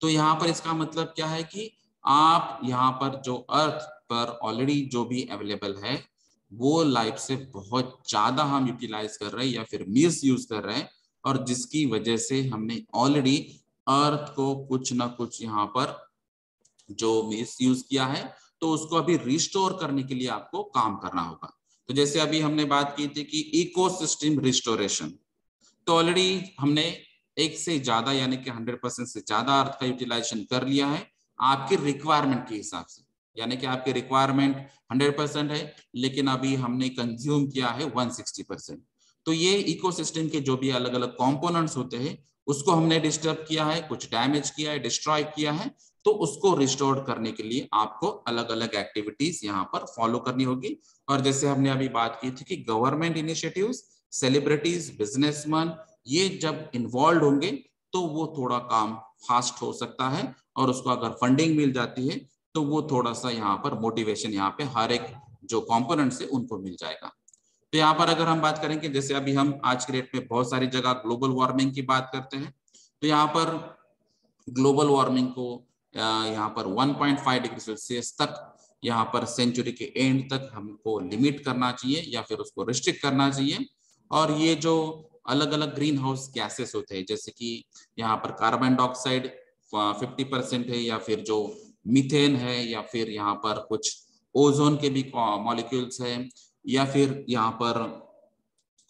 तो यहाँ पर इसका मतलब क्या है कि आप यहाँ पर जो अर्थ पर ऑलरेडी जो भी अवेलेबल है वो लाइफ से बहुत ज्यादा हम यूटिलाइज कर रहे हैं या फिर मिस यूज कर रहे हैं, और जिसकी वजह से हमने ऑलरेडी अर्थ को कुछ ना कुछ यहाँ पर जो मिस यूज किया है, तो उसको अभी रिस्टोर करने के लिए आपको काम करना होगा। तो जैसे अभी हमने बात की थी कि इकोसिस्टम रिस्टोरेशन, तो ऑलरेडी हमने एक से ज्यादा यानी कि 100% से ज्यादा अर्थ का यूटिलाइजेशन कर लिया है आपकी रिक्वायरमेंट के हिसाब से। यानी कि आपकी रिक्वायरमेंट 100% है, लेकिन अभी हमने कंज्यूम किया है 160%। तो ये इकोसिस्टम के जो भी अलग अलग कंपोनेंट्स होते हैं उसको हमने डिस्टर्ब किया है, कुछ डैमेज किया है, डिस्ट्रॉय किया है। तो उसको रिस्टोर करने के लिए आपको अलग अलग एक्टिविटीज यहाँ पर फॉलो करनी होगी। और जैसे हमने अभी बात की थी कि गवर्नमेंट इनिशिएटिव्स, सेलिब्रिटीज, बिजनेसमैन, ये जब इन्वॉल्व होंगे तो वो थोड़ा काम फास्ट हो सकता है, और उसको अगर फंडिंग मिल जाती है तो वो थोड़ा सा यहाँ पर मोटिवेशन यहाँ पे हर एक जो कंपोनेंट्स है उनको मिल जाएगा। तो यहाँ पर अगर हम बात करेंगे, जैसे अभी हम आज के डेट में बहुत सारी जगह ग्लोबल वार्मिंग की बात करते हैं, तो यहाँ पर ग्लोबल वार्मिंग को यहाँ पर 1.5 डिग्री सेल्सियस तक यहाँ पर सेंचुरी के एंड तक हमको लिमिट करना चाहिए या फिर उसको रिस्ट्रिक्ट करना चाहिए। और ये जो अलग अलग ग्रीन हाउस गैसेस होते हैं, जैसे कि यहाँ पर कार्बन डाइऑक्साइड 50% है, या फिर जो मीथेन है, या फिर यहाँ पर कुछ ओजोन के भी मॉलिक्यूल्स है, या फिर यहाँ पर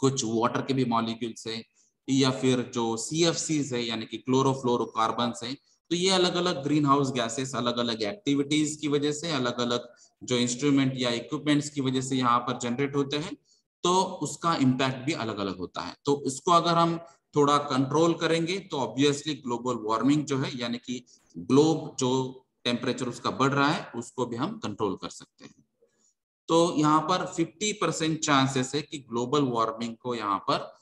कुछ वाटर के भी मॉलिक्यूल्स है, या फिर जो CFCs है यानी कि क्लोरोफ्लोरोकार्बन्स है। तो ये अलग अलग ग्रीन हाउस गैसेस अलग अलग एक्टिविटीज की वजह से, अलग अलग जो इंस्ट्रूमेंट या इक्विपमेंट्स की वजह से यहाँ पर जनरेट होते हैं, तो उसका इम्पैक्ट भी अलग अलग होता है। तो इसको अगर हम थोड़ा कंट्रोल करेंगे तो ऑब्वियसली ग्लोबल वार्मिंग जो है यानी कि ग्लोब जो टेम्परेचर उसका बढ़ रहा है उसको भी हम कंट्रोल कर सकते हैं। तो यहाँ पर 50% चांसेस है कि ग्लोबल वार्मिंग को यहाँ पर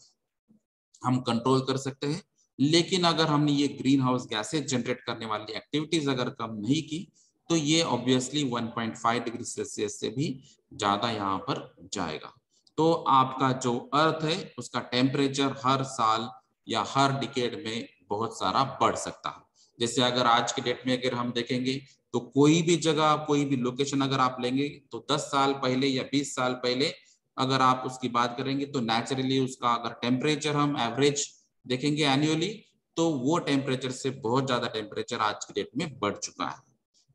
हम कंट्रोल कर सकते हैं। लेकिन अगर हमने ये ग्रीन हाउस गैसेज जनरेट करने वाली एक्टिविटीज अगर कम नहीं की तो ये ऑब्वियसली 1.5 डिग्री सेल्सियस से भी ज्यादा यहाँ पर जाएगा। तो आपका जो अर्थ है उसका टेम्परेचर हर साल या हर डिकेड में बहुत सारा बढ़ सकता है। जैसे अगर आज के डेट में अगर हम देखेंगे तो कोई भी जगह, कोई भी लोकेशन अगर आप लेंगे तो 10 साल पहले या 20 साल पहले अगर आप उसकी बात करेंगे तो नेचुरली उसका अगर टेम्परेचर हम एवरेज देखेंगे एनुअली, तो वो टेम्परेचर से बहुत ज्यादा टेम्परेचर आज की डेट में बढ़ चुका है।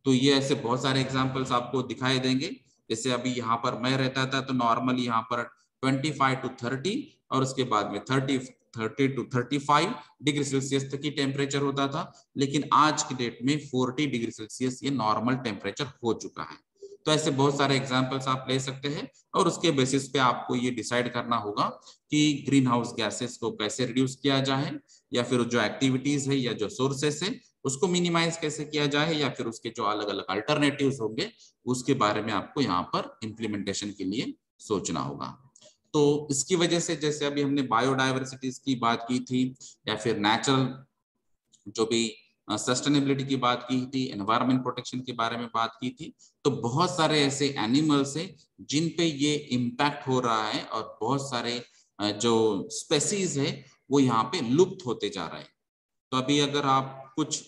तो ये ऐसे बहुत सारे एग्जांपल्स आपको दिखाई देंगे। जैसे अभी यहाँ पर मैं रहता था तो नॉर्मली यहाँ पर 25 to 30 और उसके बाद में 30 30 to 35 डिग्री सेल्सियस तक की टेम्परेचर होता था, लेकिन आज की डेट में 40 डिग्री सेल्सियस ये नॉर्मल टेम्परेचर हो चुका है। तो ऐसे बहुत सारे एग्जांपल्स आप ले सकते हैं और उसके बेसिस पे आपको ये डिसाइड करना होगा कि ग्रीन हाउस गैसेस को कैसे रिड्यूस किया जाए, या फिर जो एक्टिविटीज है या जो सोर्सेस है उसको मिनिमाइज कैसे किया जाए, या फिर उसके जो अलग अलग अल्टरनेटिव्स होंगे उसके बारे में आपको यहाँ पर इम्प्लीमेंटेशन के लिए सोचना होगा। तो इसकी वजह से जैसे अभी हमने बायोडायवर्सिटीज की बात की थी, या फिर नेचुरल जो भी सस्टेनेबिलिटी की बात की थी, एनवायरमेंट प्रोटेक्शन के बारे में बात की थी, तो बहुत सारे ऐसे एनिमल्स हैं जिन पे ये इम्पैक्ट हो रहा है और बहुत सारे जो स्पेसीज है वो यहाँ पे लुप्त होते जा रहे हैं। तो अभी अगर आप कुछ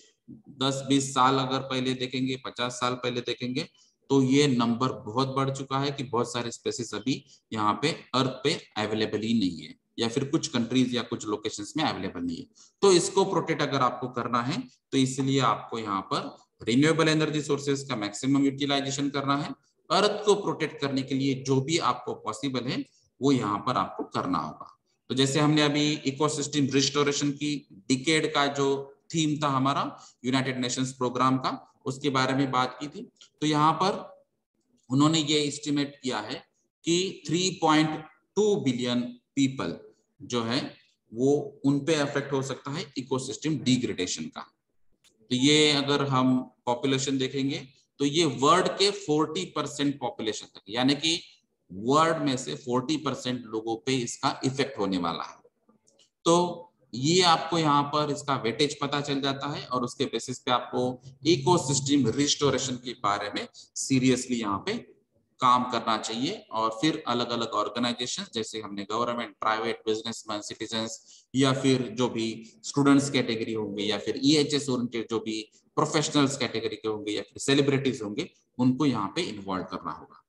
10-20 साल अगर पहले देखेंगे, 50 साल पहले देखेंगे, तो ये नंबर बहुत बढ़ चुका है कि बहुत सारे स्पेसीज अभी यहाँ पे अर्थ पे अवेलेबल ही नहीं है, या फिर कुछ कंट्रीज या कुछ लोकेशंस में अवेलेबल नहीं है। तो इसको प्रोटेक्ट अगर आपको करना है तो इसलिए आपको यहाँ पर रिन्यूएबल एनर्जी सोर्सेज का मैक्सिमम यूटिलाइजेशन करना है। अर्थ को प्रोटेक्ट करने के लिए जो भी आपको पॉसिबल है वो यहाँ पर आपको करना होगा। तो जैसे हमने अभी इकोसिस्टम रिस्टोरेशन की डिकेड का जो थीम था हमारा यूनाइटेड नेशंस प्रोग्राम का, उसके बारे में बात की थी। तो यहाँ पर उन्होंने ये एस्टिमेट किया है कि 3.2 बिलियन पीपल जो है वो उन पे अफेक्ट हो सकता है इकोसिस्टम डिग्रेडेशन का। तो ये अगर हम पॉपुलेशन देखेंगे तो ये वर्ल्ड के 40% पॉपुलेशन तक, यानी कि वर्ल्ड में से 40% लोगों पे इसका इफेक्ट होने वाला है। तो ये आपको यहाँ पर इसका वेटेज पता चल जाता है और उसके बेसिस पे आपको इकोसिस्टम रिस्टोरेशन के बारे में सीरियसली यहाँ पे काम करना चाहिए। और फिर अलग अलग ऑर्गेनाइजेशंस जैसे हमने गवर्नमेंट, प्राइवेट, बिजनेसमैन, सिटीजन्स, या फिर जो भी स्टूडेंट्स कैटेगरी होंगे, या फिर EHS ओरिएंटेड जो भी प्रोफेशनल्स कैटेगरी के होंगे, या फिर सेलिब्रिटीज होंगे, उनको यहाँ पे इन्वॉल्व करना होगा।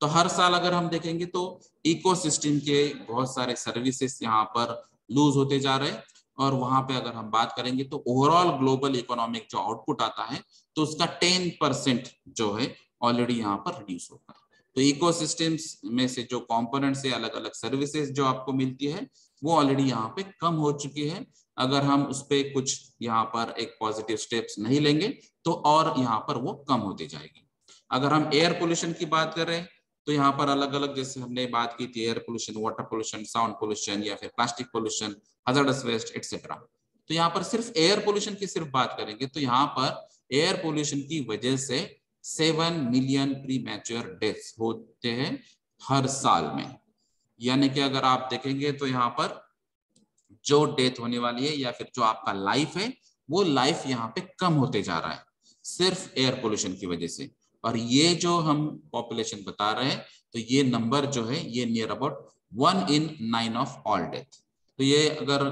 तो हर साल अगर हम देखेंगे तो इकोसिस्टम के बहुत सारे सर्विसेज यहाँ पर लूज होते जा रहे हैं। और वहां पे अगर हम बात करेंगे तो ओवरऑल ग्लोबल इकोनॉमिक जो आउटपुट आता है तो उसका 10% जो है ऑलरेडी यहाँ पर रिड्यूस होगा। तो इकोसिस्टम्स में से जो कंपोनेंट्स है, अलग अलग सर्विसेज जो आपको मिलती है, वो ऑलरेडी यहाँ पे कम हो चुकी है। अगर हम उस पर कुछ यहाँ पर एक पॉजिटिव स्टेप्स नहीं लेंगे तो और यहाँ पर वो कम होती जाएगी। अगर हम एयर पोल्यूशन की बात कर रहे हैं तो यहाँ पर अलग अलग जैसे हमने बात की थी air pollution, water pollution, sound pollution, या फिर plastic pollution, hazardous waste etcetera. तो यहाँ पर सिर्फ एयर पोल्यूशन की सिर्फ बात करेंगे तो यहाँ पर एयर पोल्यूशन की वजह से 7 मिलियन प्रीमैच्योर डेथ्स होते हैं हर साल में। यानी कि अगर आप देखेंगे तो यहाँ पर जो डेथ होने वाली है या फिर जो आपका लाइफ है वो लाइफ यहाँ पे कम होते जा रहा है सिर्फ एयर पोल्यूशन की वजह से। और ये जो हम पॉपुलेशन बता रहे हैं तो ये नंबर जो है ये near about 1 in 9 of all death. तो ये अगर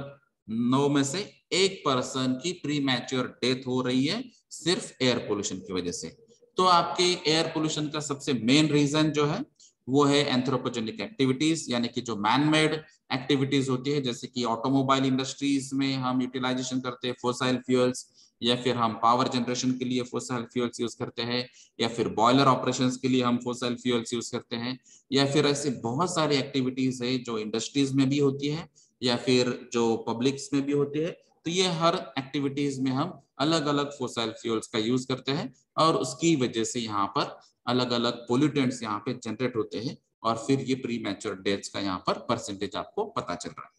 9 में से 1 पर्सन की प्री मैच्योर डेथ हो रही है सिर्फ एयर पोल्यूशन की वजह से। तो आपके एयर पोल्यूशन का सबसे मेन रीजन जो है वो है एंथ्रोपोजेनिक एक्टिविटीज, यानी कि जो मैन मेड एक्टिविटीज होती है, जैसे कि ऑटोमोबाइल इंडस्ट्रीज में हम यूटिलाइजेशन करते हैं फोसाइल फ्यूल्स, या फिर हम पावर जनरेशन के लिए फोसाइल फ्यूल्स यूज करते हैं, या फिर बॉयलर ऑपरेशंस के लिए हम फोसाइल फ्यूल्स यूज करते हैं, या फिर ऐसे बहुत सारी एक्टिविटीज है जो इंडस्ट्रीज में भी होती है या फिर जो पब्लिक्स में भी होती है। तो ये हर एक्टिविटीज में हम अलग अलग फोसाइल फ्यूल्स का यूज करते हैं और उसकी वजह से यहाँ पर अलग अलग पोल्यूटेंट्स यहाँ पे जनरेट होते हैं और फिर ये प्री मैच्योर डेथ्स का यहाँ पर परसेंटेज आपको पता चल रहा है।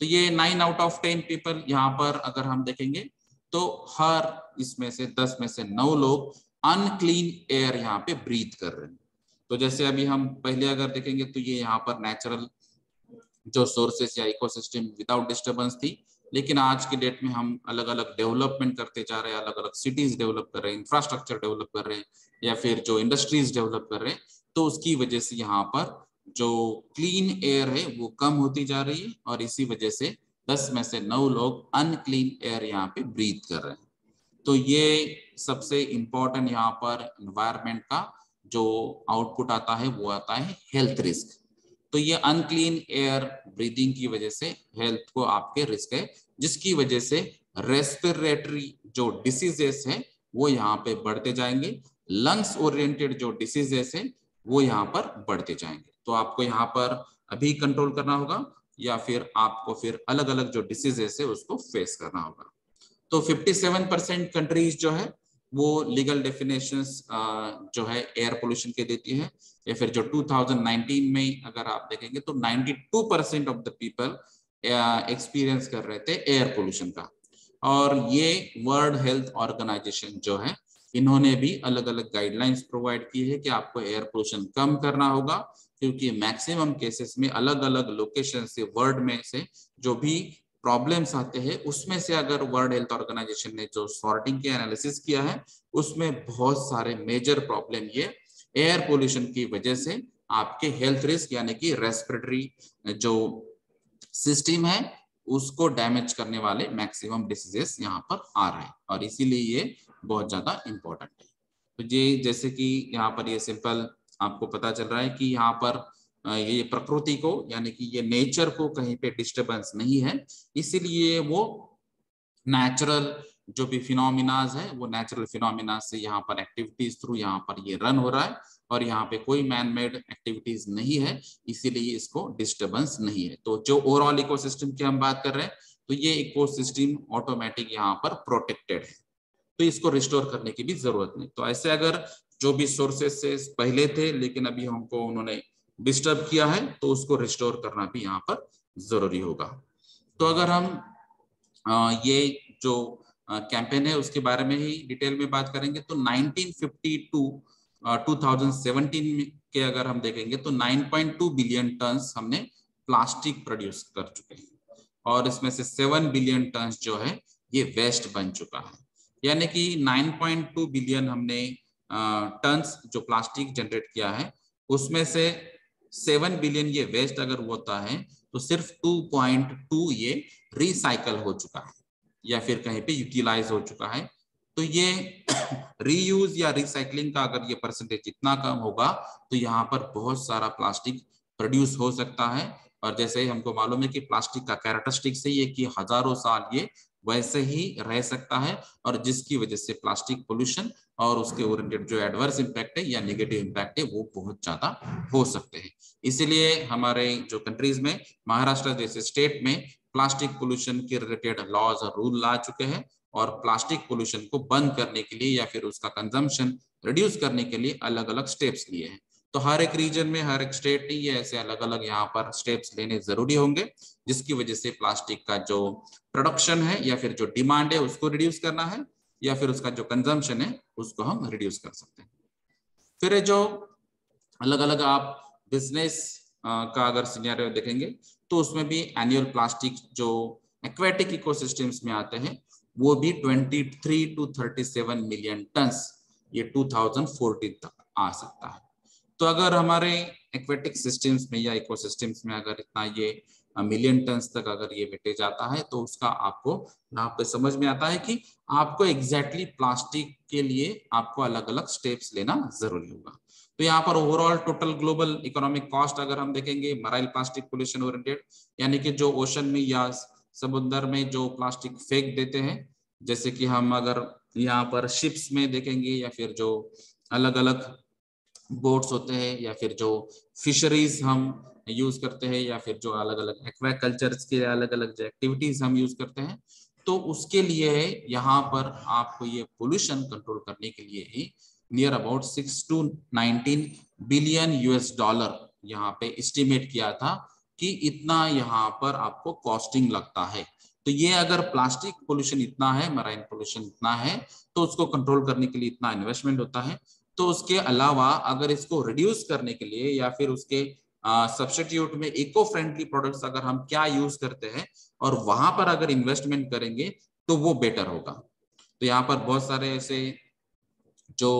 तो ये 9 out of 10 पीपल यहाँ पर अगर हम देखेंगे तो हर इसमें से 10 में से 9 लोग अनक्लीन एयर यहाँ पे ब्रीथ कर रहे हैं। तो जैसे अभी हम पहले अगर देखेंगे तो ये यहाँ पर नेचुरल जो सोर्सेस या इकोसिस्टम विदाउट डिस्टर्बेंस थी, लेकिन आज की डेट में हम अलग अलग डेवलपमेंट करते जा रहे हैं, अलग अलग सिटीज डेवलप कर रहे हैं, इंफ्रास्ट्रक्चर डेवलप कर रहे हैं, या फिर जो इंडस्ट्रीज डेवलप कर रहे हैं, तो उसकी वजह से यहाँ पर जो क्लीन एयर है वो कम होती जा रही है और इसी वजह से 10 में से 9 लोग अनक्लीन एयर यहाँ पे ब्रीथ कर रहे हैं। तो ये सबसे इम्पोर्टेंट यहाँ पर एनवायरमेंट का जो आउटपुट आता है वो आता है हेल्थ रिस्क। तो ये अनक्लीन एयर ब्रीदिंग की वजह से हेल्थ को आपके रिस्क है, जिसकी वजह से रेस्पिरेटरी जो डिसीजेस है वो यहाँ पे बढ़ते जाएंगे, लंग्स ओरिएंटेड जो डिसीजेस है वो यहाँ पर बढ़ते जाएंगे। तो आपको यहाँ पर अभी कंट्रोल करना होगा या फिर आपको फिर अलग अलग जो डिसीजेस है उसको फेस करना होगा। तो 57% कंट्रीज जो है वो लीगल डेफिनेशंस जो है एयर पोल्यूशन के देती है, या फिर जो 2019 में अगर आप देखेंगे तो 92% ऑफ द पीपल एक्सपीरियंस कर रहे थे एयर पोल्यूशन का। और ये वर्ल्ड हेल्थ ऑर्गेनाइजेशन जो है इन्होंने भी अलग अलग गाइडलाइंस प्रोवाइड की है कि आपको एयर पोल्यूशन कम करना होगा, क्योंकि मैक्सिमम केसेस में अलग अलग लोकेशन से वर्ल्ड में से जो भी प्रॉब्लम्स आते हैं उसमें से अगर वर्ल्ड हेल्थ ऑर्गेनाइजेशन ने जो सॉर्टिंग के एनालिसिस किया है उसमें बहुत सारे मेजर प्रॉब्लम ये एयर पोल्यूशन की वजह से आपके हेल्थ रिस्क यानी कि रेस्पिरेटरी जो सिस्टम है उसको डैमेज करने वाले मैक्सिमम डिसीजेस यहाँ पर आ रहे हैं, और इसीलिए ये बहुत ज्यादा इंपॉर्टेंट है। तो ये जैसे कि यहाँ पर ये सिंपल आपको पता चल रहा है कि यहाँ पर ये प्रकृति को यानी कि ये नेचर को कहीं पे डिस्टरबेंस नहीं है, इसीलिए वो नेचुरल जो भी फिनोमिनाज है वो नेचुरल फिनोमिना से यहाँ पर एक्टिविटीज थ्रू यहाँ पर ये रन हो रहा है, और यहाँ पे कोई मैन मेड एक्टिविटीज नहीं है, इसीलिए इसको डिस्टरबेंस नहीं है। तो जो ओवरऑल इकोसिस्टम की हम बात कर रहे हैं तो ये इकोसिस्टम ऑटोमेटिक यहाँ पर प्रोटेक्टेड है, तो इसको रिस्टोर करने की भी जरूरत नहीं। तो ऐसे अगर जो भी सोर्सेस से पहले थे लेकिन अभी हमको उन्होंने डिस्टर्ब किया है तो उसको रिस्टोर करना भी यहाँ पर जरूरी होगा। तो अगर हम ये जो कैंपेन है उसके बारे में ही डिटेल में बात करेंगे तो 1952 2017 के अगर हम देखेंगे तो 9.2 बिलियन टन्स हमने प्लास्टिक प्रोड्यूस कर चुके हैं, और इसमें से 7 बिलियन टन्स जो है ये वेस्ट बन चुका है। यानी कि 9.2 बिलियन हमने टन्स जो प्लास्टिक जनरेट किया है उसमें से 7 बिलियन ये वेस्ट अगर होता है तो सिर्फ 2.2 ये रिसाइकल हो चुका है या फिर कहीं पे यूटिलाइज हो चुका है। तो ये रीयूज या रिसाइकलिंग का अगर ये परसेंटेज इतना कम होगा तो यहाँ पर बहुत सारा प्लास्टिक प्रोड्यूस हो सकता है। और जैसे ही हमको मालूम है कि प्लास्टिक का कैरेक्टरिस्टिक सही है कि हजारों साल ये वैसे ही रह सकता है, और जिसकी वजह से प्लास्टिक पोल्यूशन और उसके ओरिएंटेड जो एडवर्स इम्पैक्ट है या नेगेटिव इम्पैक्ट है वो बहुत ज्यादा हो सकते हैं। इसीलिए हमारे जो कंट्रीज में महाराष्ट्र जैसे स्टेट में प्लास्टिक पोल्यूशन के रिलेटेड लॉज और रूल ला चुके हैं, और प्लास्टिक पोल्यूशन को बंद करने के लिए या फिर उसका कंजम्पशन रिड्यूस करने के लिए अलग अलग स्टेप्स लिए हैं। तो हर एक रीजन में हर एक स्टेट ने ये ऐसे अलग अलग यहाँ पर स्टेप्स लेने जरूरी होंगे, जिसकी वजह से प्लास्टिक का जो प्रोडक्शन है या फिर जो डिमांड है उसको रिड्यूस करना है, या फिर उसका जो कंजम्पशन है उसको हम रिड्यूस कर सकते हैं। फिर जो अलग अलग आप बिजनेस का अगर सिनेरियो देखेंगे तो उसमें भी एनुअल प्लास्टिक जो एक्वेटिक इकोसिस्टम्स में आते हैं वो भी 23 to 37 मिलियन टन्स ये 2014 तक आ सकता है। तो अगर हमारे एक्वेटिक सिस्टम्स में या इकोसिस्टम्स में अगर इतना ये मिलियन टन्स तक अगर ये वेटेज आता है तो उसका आपको यहाँ पे समझ में आता है कि आपको एग्जैक्टली प्लास्टिक के लिए आपको अलग अलग स्टेप्स लेना जरूरी होगा। तो यहाँ पर overall total global economic cost अगर हम देखेंगे मराइल प्लास्टिक पोल्यूशन ओरिएंटेड, यानी कि जो ओशन में या समुद्र में जो प्लास्टिक फेंक देते हैं, जैसे कि हम अगर यहाँ पर शिप्स में देखेंगे या फिर जो अलग अलग बोट्स होते हैं या फिर जो फिशरीज हम यूज करते हैं या फिर जो अलग अलग एक्वाकल्चर्स के अलग अलग जो एक्टिविटीज हम यूज करते हैं, तो उसके लिए यहाँ पर आपको ये पोल्यूशन कंट्रोल करने के लिए ही near about 6 to 19 billion US$ यहाँ पे एस्टिमेट किया था कि इतना यहाँ पर आपको कॉस्टिंग लगता है। तो ये अगर प्लास्टिक पोल्यूशन इतना है, मराइन पोल्यूशन इतना है, तो उसको कंट्रोल करने के लिए इतना इन्वेस्टमेंट होता है। तो उसके अलावा अगर इसको रिड्यूस करने के लिए या फिर उसके सब्स्टिट्यूट में इको फ्रेंडली प्रोडक्ट्स अगर हम क्या यूज करते हैं और वहां पर अगर इन्वेस्टमेंट करेंगे तो वो बेटर होगा। तो यहाँ पर बहुत सारे ऐसे जो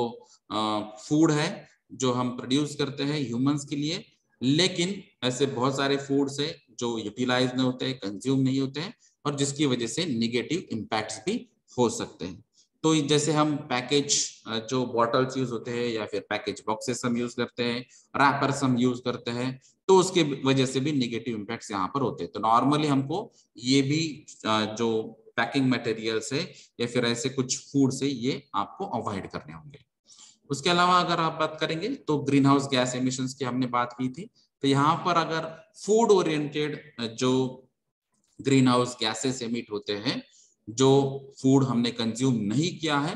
फूड है जो हम प्रोड्यूस करते हैं ह्यूमंस के लिए, लेकिन ऐसे बहुत सारे फूड्स है जो यूटिलाइज नहीं होते हैं, कंज्यूम नहीं होते हैं, और जिसकी वजह से निगेटिव इम्पैक्ट्स भी हो सकते हैं। तो जैसे हम पैकेज जो बॉटल्स यूज होते हैं या फिर पैकेज बॉक्सेस हम यूज करते हैं, रैपर्स हम यूज करते हैं, तो उसके वजह से भी निगेटिव इम्पैक्ट्स यहाँ पर होते हैं। तो नॉर्मली हमको ये भी जो पैकिंग मटेरियल्स है या फिर ऐसे कुछ फूड से ये आपको अवॉइड करने होंगे। उसके अलावा अगर आप बात करेंगे तो ग्रीन हाउस गैस एमिशंस की हमने बात की थी, तो यहाँ पर अगर फूड ओरिएंटेड जो ग्रीन हाउस गैसेस एमिट होते हैं, जो फूड हमने कंज्यूम नहीं किया है,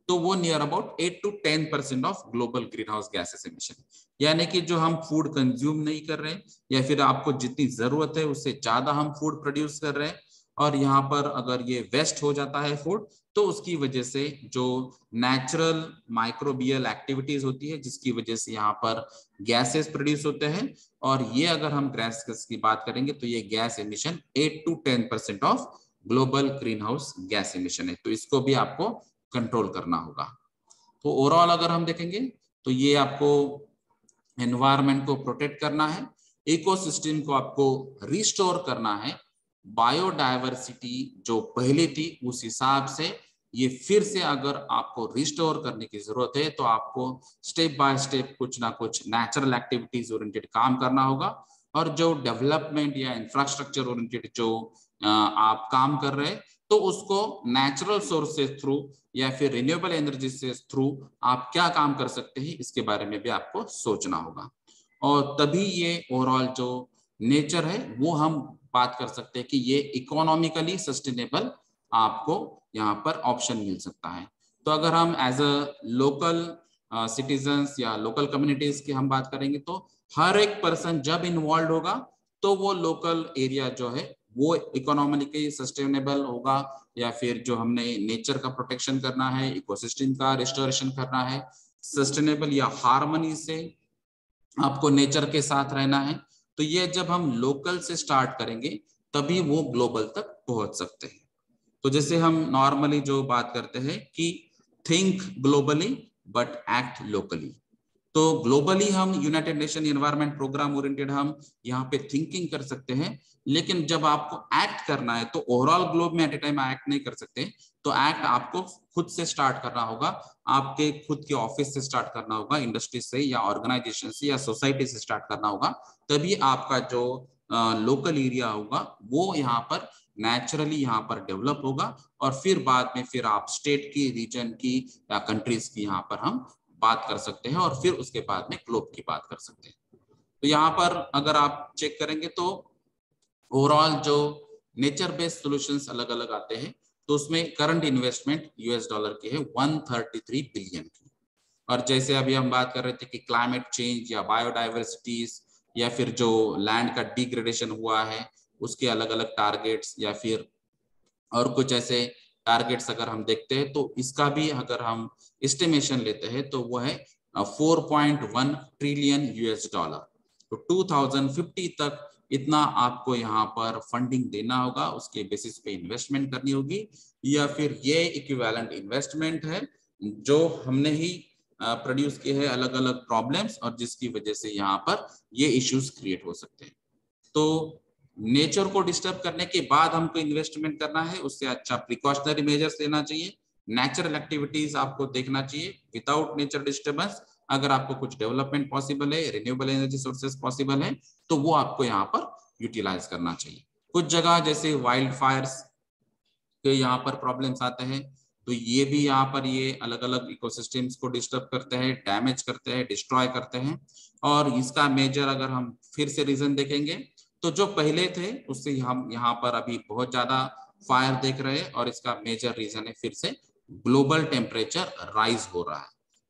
तो वो near about 8 to 10% of global green house gases emission. यानी कि जो हम फूड कंज्यूम नहीं कर रहे हैं या फिर आपको जितनी जरूरत है उससे ज्यादा हम फूड प्रोड्यूस कर रहे हैं, और यहाँ पर अगर ये वेस्ट हो जाता है फूड, तो उसकी वजह से जो नेचुरल माइक्रोबियल एक्टिविटीज होती है जिसकी वजह से यहाँ पर गैसेस प्रोड्यूस होते हैं, और ये अगर हम गैस की बात करेंगे तो ये gas emission 8 to 10% of global green house gas emission है। तो इसको भी आपको कंट्रोल करना होगा। तो ओवरऑल अगर हम देखेंगे तो ये आपको एनवायरनमेंट को प्रोटेक्ट करना है, इकोसिस्टम को आपको रिस्टोर करना है, बायोडायवर्सिटी जो पहले थी उस हिसाब से ये फिर से अगर आपको रिस्टोर करने की जरूरत है तो आपको स्टेप बाय स्टेप कुछ ना कुछ नेचुरल एक्टिविटीज ओरिएंटेड काम करना होगा, और जो डेवलपमेंट या इंफ्रास्ट्रक्चर ओरिएंटेड जो आप काम कर रहे हैं तो उसको नेचुरल सोर्सेस थ्रू या फिर रिन्यूएबल एनर्जी से थ्रू आप क्या काम कर सकते हैं इसके बारे में भी आपको सोचना होगा। और तभी ये ओवरऑल जो नेचर है वो हम बात कर सकते हैं कि ये इकोनॉमिकली सस्टेनेबल आपको यहाँ पर ऑप्शन मिल सकता है। तो अगर हम एज अ लोकल सिटीजन्स या लोकल कम्युनिटीज की हम बात करेंगे तो हर एक पर्सन जब इन्वॉल्व होगा तो वो लोकल एरिया जो है वो इकोनॉमिकली सस्टेनेबल होगा, या फिर जो हमने नेचर का प्रोटेक्शन करना है, इकोसिस्टम का रिस्टोरेशन करना है, सस्टेनेबल या हार्मनी से आपको नेचर के साथ रहना है, तो ये जब हम लोकल से स्टार्ट करेंगे तभी वो ग्लोबल तक पहुंच सकते हैं। तो जैसे हम नॉर्मली जो बात करते हैं कि think globally but act locally, तो ग्लोबली हम United Nation Environment Programme oriented हम यहाँ पे थिंकिंग कर सकते हैं, लेकिन जब आपको एक्ट करना है तो ओवरऑल ग्लोब में एट ए टाइम एक्ट नहीं कर सकते, तो एक्ट आपको खुद से स्टार्ट करना होगा, आपके खुद के ऑफिस से स्टार्ट करना होगा, इंडस्ट्री से या ऑर्गेनाइजेशन से या सोसाइटी से स्टार्ट करना होगा, तभी आपका जो लोकल एरिया होगा वो यहाँ पर नेचुरली यहाँ पर डेवलप होगा, और फिर बाद में फिर आप स्टेट की, रीजन की या कंट्रीज की यहाँ पर हम बात कर सकते हैं, और फिर उसके बाद में ग्लोब की बात कर सकते हैं। तो यहाँ पर अगर आप चेक करेंगे तो ओवरऑल जो नेचर बेस्ड सॉल्यूशंस अलग अलग आते हैं, तो उसमें करंट इन्वेस्टमेंट $US की है 133 बिलियन की। और जैसे अभी हम बात कर रहे थे कि क्लाइमेट चेंज या बायोडाइवर्सिटीज या फिर जो लैंड का डिग्रेडेशन हुआ है उसके अलग अलग टारगेट्स या फिर और कुछ ऐसे टारगेट्स अगर हम देखते हैं तो इसका भी अगर हम एस्टिमेशन लेते हैं तो वो है 4.1 ट्रिलियन $। तो 2050 तक इतना आपको यहाँ पर फंडिंग देना होगा, उसके बेसिस पे इन्वेस्टमेंट करनी होगी, या फिर ये इक्विवेलेंट इन्वेस्टमेंट है जो हमने ही प्रोड्यूस किए हैं अलग अलग प्रॉब्लम्स, और जिसकी वजह से यहाँ पर ये इश्यूज क्रिएट हो सकते हैं। तो नेचर को डिस्टर्ब करने के बाद हमको इन्वेस्टमेंट करना है, उससे अच्छा प्रिकॉशनरी मेजर्स लेना चाहिए, नेचुरल एक्टिविटीज आपको देखना चाहिए विदाउट नेचर डिस्टर्बेंस। अगर आपको कुछ डेवलपमेंट पॉसिबल है, रिन्यूएबल एनर्जी सोर्सेस पॉसिबल है, तो वो आपको यहाँ पर यूटिलाइज करना चाहिए। कुछ जगह जैसे वाइल्ड फायर्स के यहाँ पर प्रॉब्लम्स आते हैं, तो ये भी यहाँ पर ये अलग अलग इकोसिस्टम्स को डिस्टर्ब करते हैं, डैमेज करते हैं, डिस्ट्रॉय करते हैं। और इसका मेजर अगर हम फिर से रीजन देखेंगे तो जो पहले थे उससे हम यहाँ पर अभी बहुत ज्यादा फायर देख रहे हैं, और इसका मेजर रीजन है फिर से ग्लोबल टेम्परेचर राइज हो रहा है।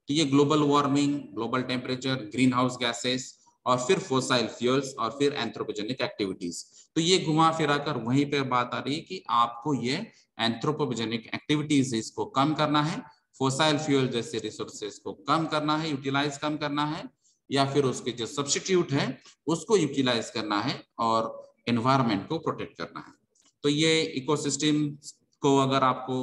तो ये global warming, global temperature, green house gases, और फिर फोसाइल फ्यूल्स, और फिर एंथ्रोपोजेनिक एक्टिविटीज, तो ये घुमा फिरा कर वहीं पे बात आ रही है कि आपको ये एंथ्रोपोजेनिक एक्टिविटीज इसको कम करना है, फोसाइल फ्यूल जैसे रिसोर्सेज को कम करना है, यूटिलाइज कम करना है, या फिर उसके जो सब्स्टिट्यूट है उसको यूटिलाइज करना है, और एनवायरनमेंट को प्रोटेक्ट करना है। तो ये इकोसिस्टम को अगर आपको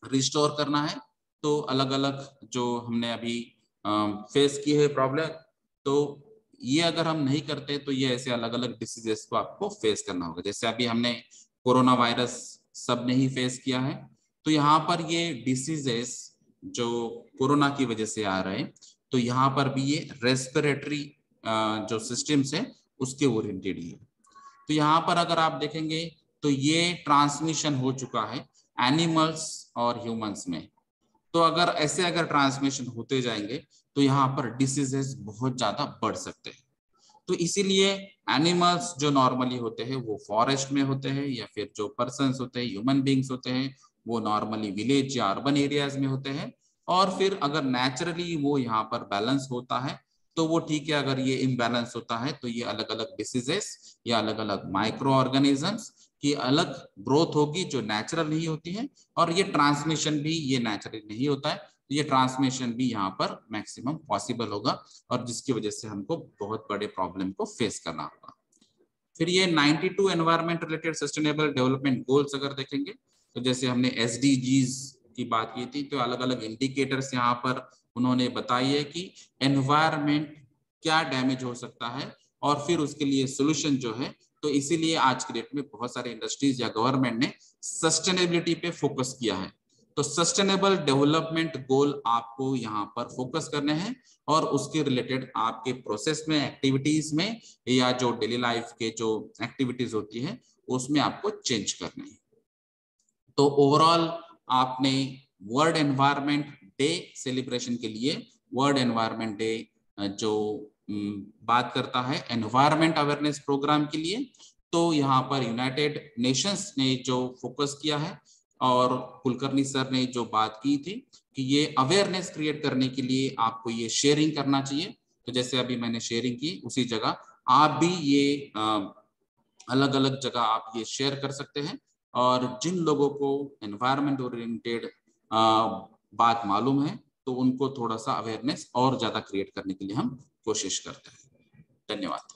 रिस्टोर करना है तो अलग अलग जो हमने अभी फेस की है प्रॉब्लम, तो ये अगर हम नहीं करते तो ये ऐसे अलग अलग डिसीजेस को आपको फेस करना होगा। जैसे अभी हमने कोरोना वायरस सब ने ही फेस किया है, तो यहाँ पर ये डिसीजेस जो कोरोना की वजह से आ रहे हैं, तो यहाँ पर भी ये रेस्पिरेटरी जो सिस्टम्स है उसके ओरिएंटेड ही है। तो यहाँ पर अगर आप देखेंगे तो ये ट्रांसमिशन हो चुका है एनिमल्स और ह्यूमंस में, तो अगर ऐसे अगर ट्रांसमिशन होते जाएंगे तो यहाँ पर डिसीजेस बहुत ज्यादा बढ़ सकते हैं। तो इसीलिए एनिमल्स जो नॉर्मली होते हैं वो फॉरेस्ट में होते हैं, या फिर जो पर्सन्स होते हैं, ह्यूमन बींग्स होते हैं, वो नॉर्मली विलेज या अर्बन एरियाज में होते हैं। और फिर अगर नेचुरली वो यहाँ पर बैलेंस होता है तो वो ठीक है, अगर ये इम्बैलेंस होता है तो ये अलग अलग डिसीजेस या अलग अलग माइक्रो ऑर्गेनिजम्स की अलग ग्रोथ होगी जो नेचुरल नहीं होती है, और ये ट्रांसमिशन भी ये नेचुरल नहीं होता है, तो ये ट्रांसमिशन भी यहाँ पर मैक्सिमम पॉसिबल होगा, और जिसकी वजह से हमको बहुत बड़े प्रॉब्लम को फेस करना होगा। फिर ये 92 environment related sustainable development goals अगर देखेंगे तो जैसे हमने एसडीजीज की बात की थी, तो अलग अलग इंडिकेटर्स यहाँ पर उन्होंने बताई है कि एनवायरमेंट क्या डैमेज हो सकता है और फिर उसके लिए सोल्यूशन जो है। तो इसीलिए आज के डेट में बहुत सारे इंडस्ट्रीज या गवर्नमेंट ने सस्टेनेबिलिटी पे फोकस किया है। तो सस्टेनेबल डेवलपमेंट गोल आपको यहाँ पर फोकस करने हैं, और उसके रिलेटेड आपके प्रोसेस में, एक्टिविटीज में, या जो डेली लाइफ के जो एक्टिविटीज होती है उसमें आपको चेंज करने हैं। तो ओवरऑल आपने वर्ल्ड एनवायरनमेंट डे सेलिब्रेशन के लिए, वर्ल्ड एनवायरनमेंट डे जो बात करता है एनवायरनमेंट अवेयरनेस प्रोग्राम के लिए, तो यहाँ पर यूनाइटेड नेशंस ने जो फोकस किया है और कुलकर्णी सर ने जो बात की थी कि ये अवेयरनेस क्रिएट करने के लिए आपको ये शेयरिंग करना चाहिए। तो जैसे अभी मैंने शेयरिंग की, उसी जगह आप भी ये अलग अलग जगह आप ये शेयर कर सकते हैं, और जिन लोगों को एनवायरनमेंट ओरिएंटेड बात मालूम है तो उनको थोड़ा सा अवेयरनेस और ज्यादा क्रिएट करने के लिए हम कोशिश करते हैं। धन्यवाद।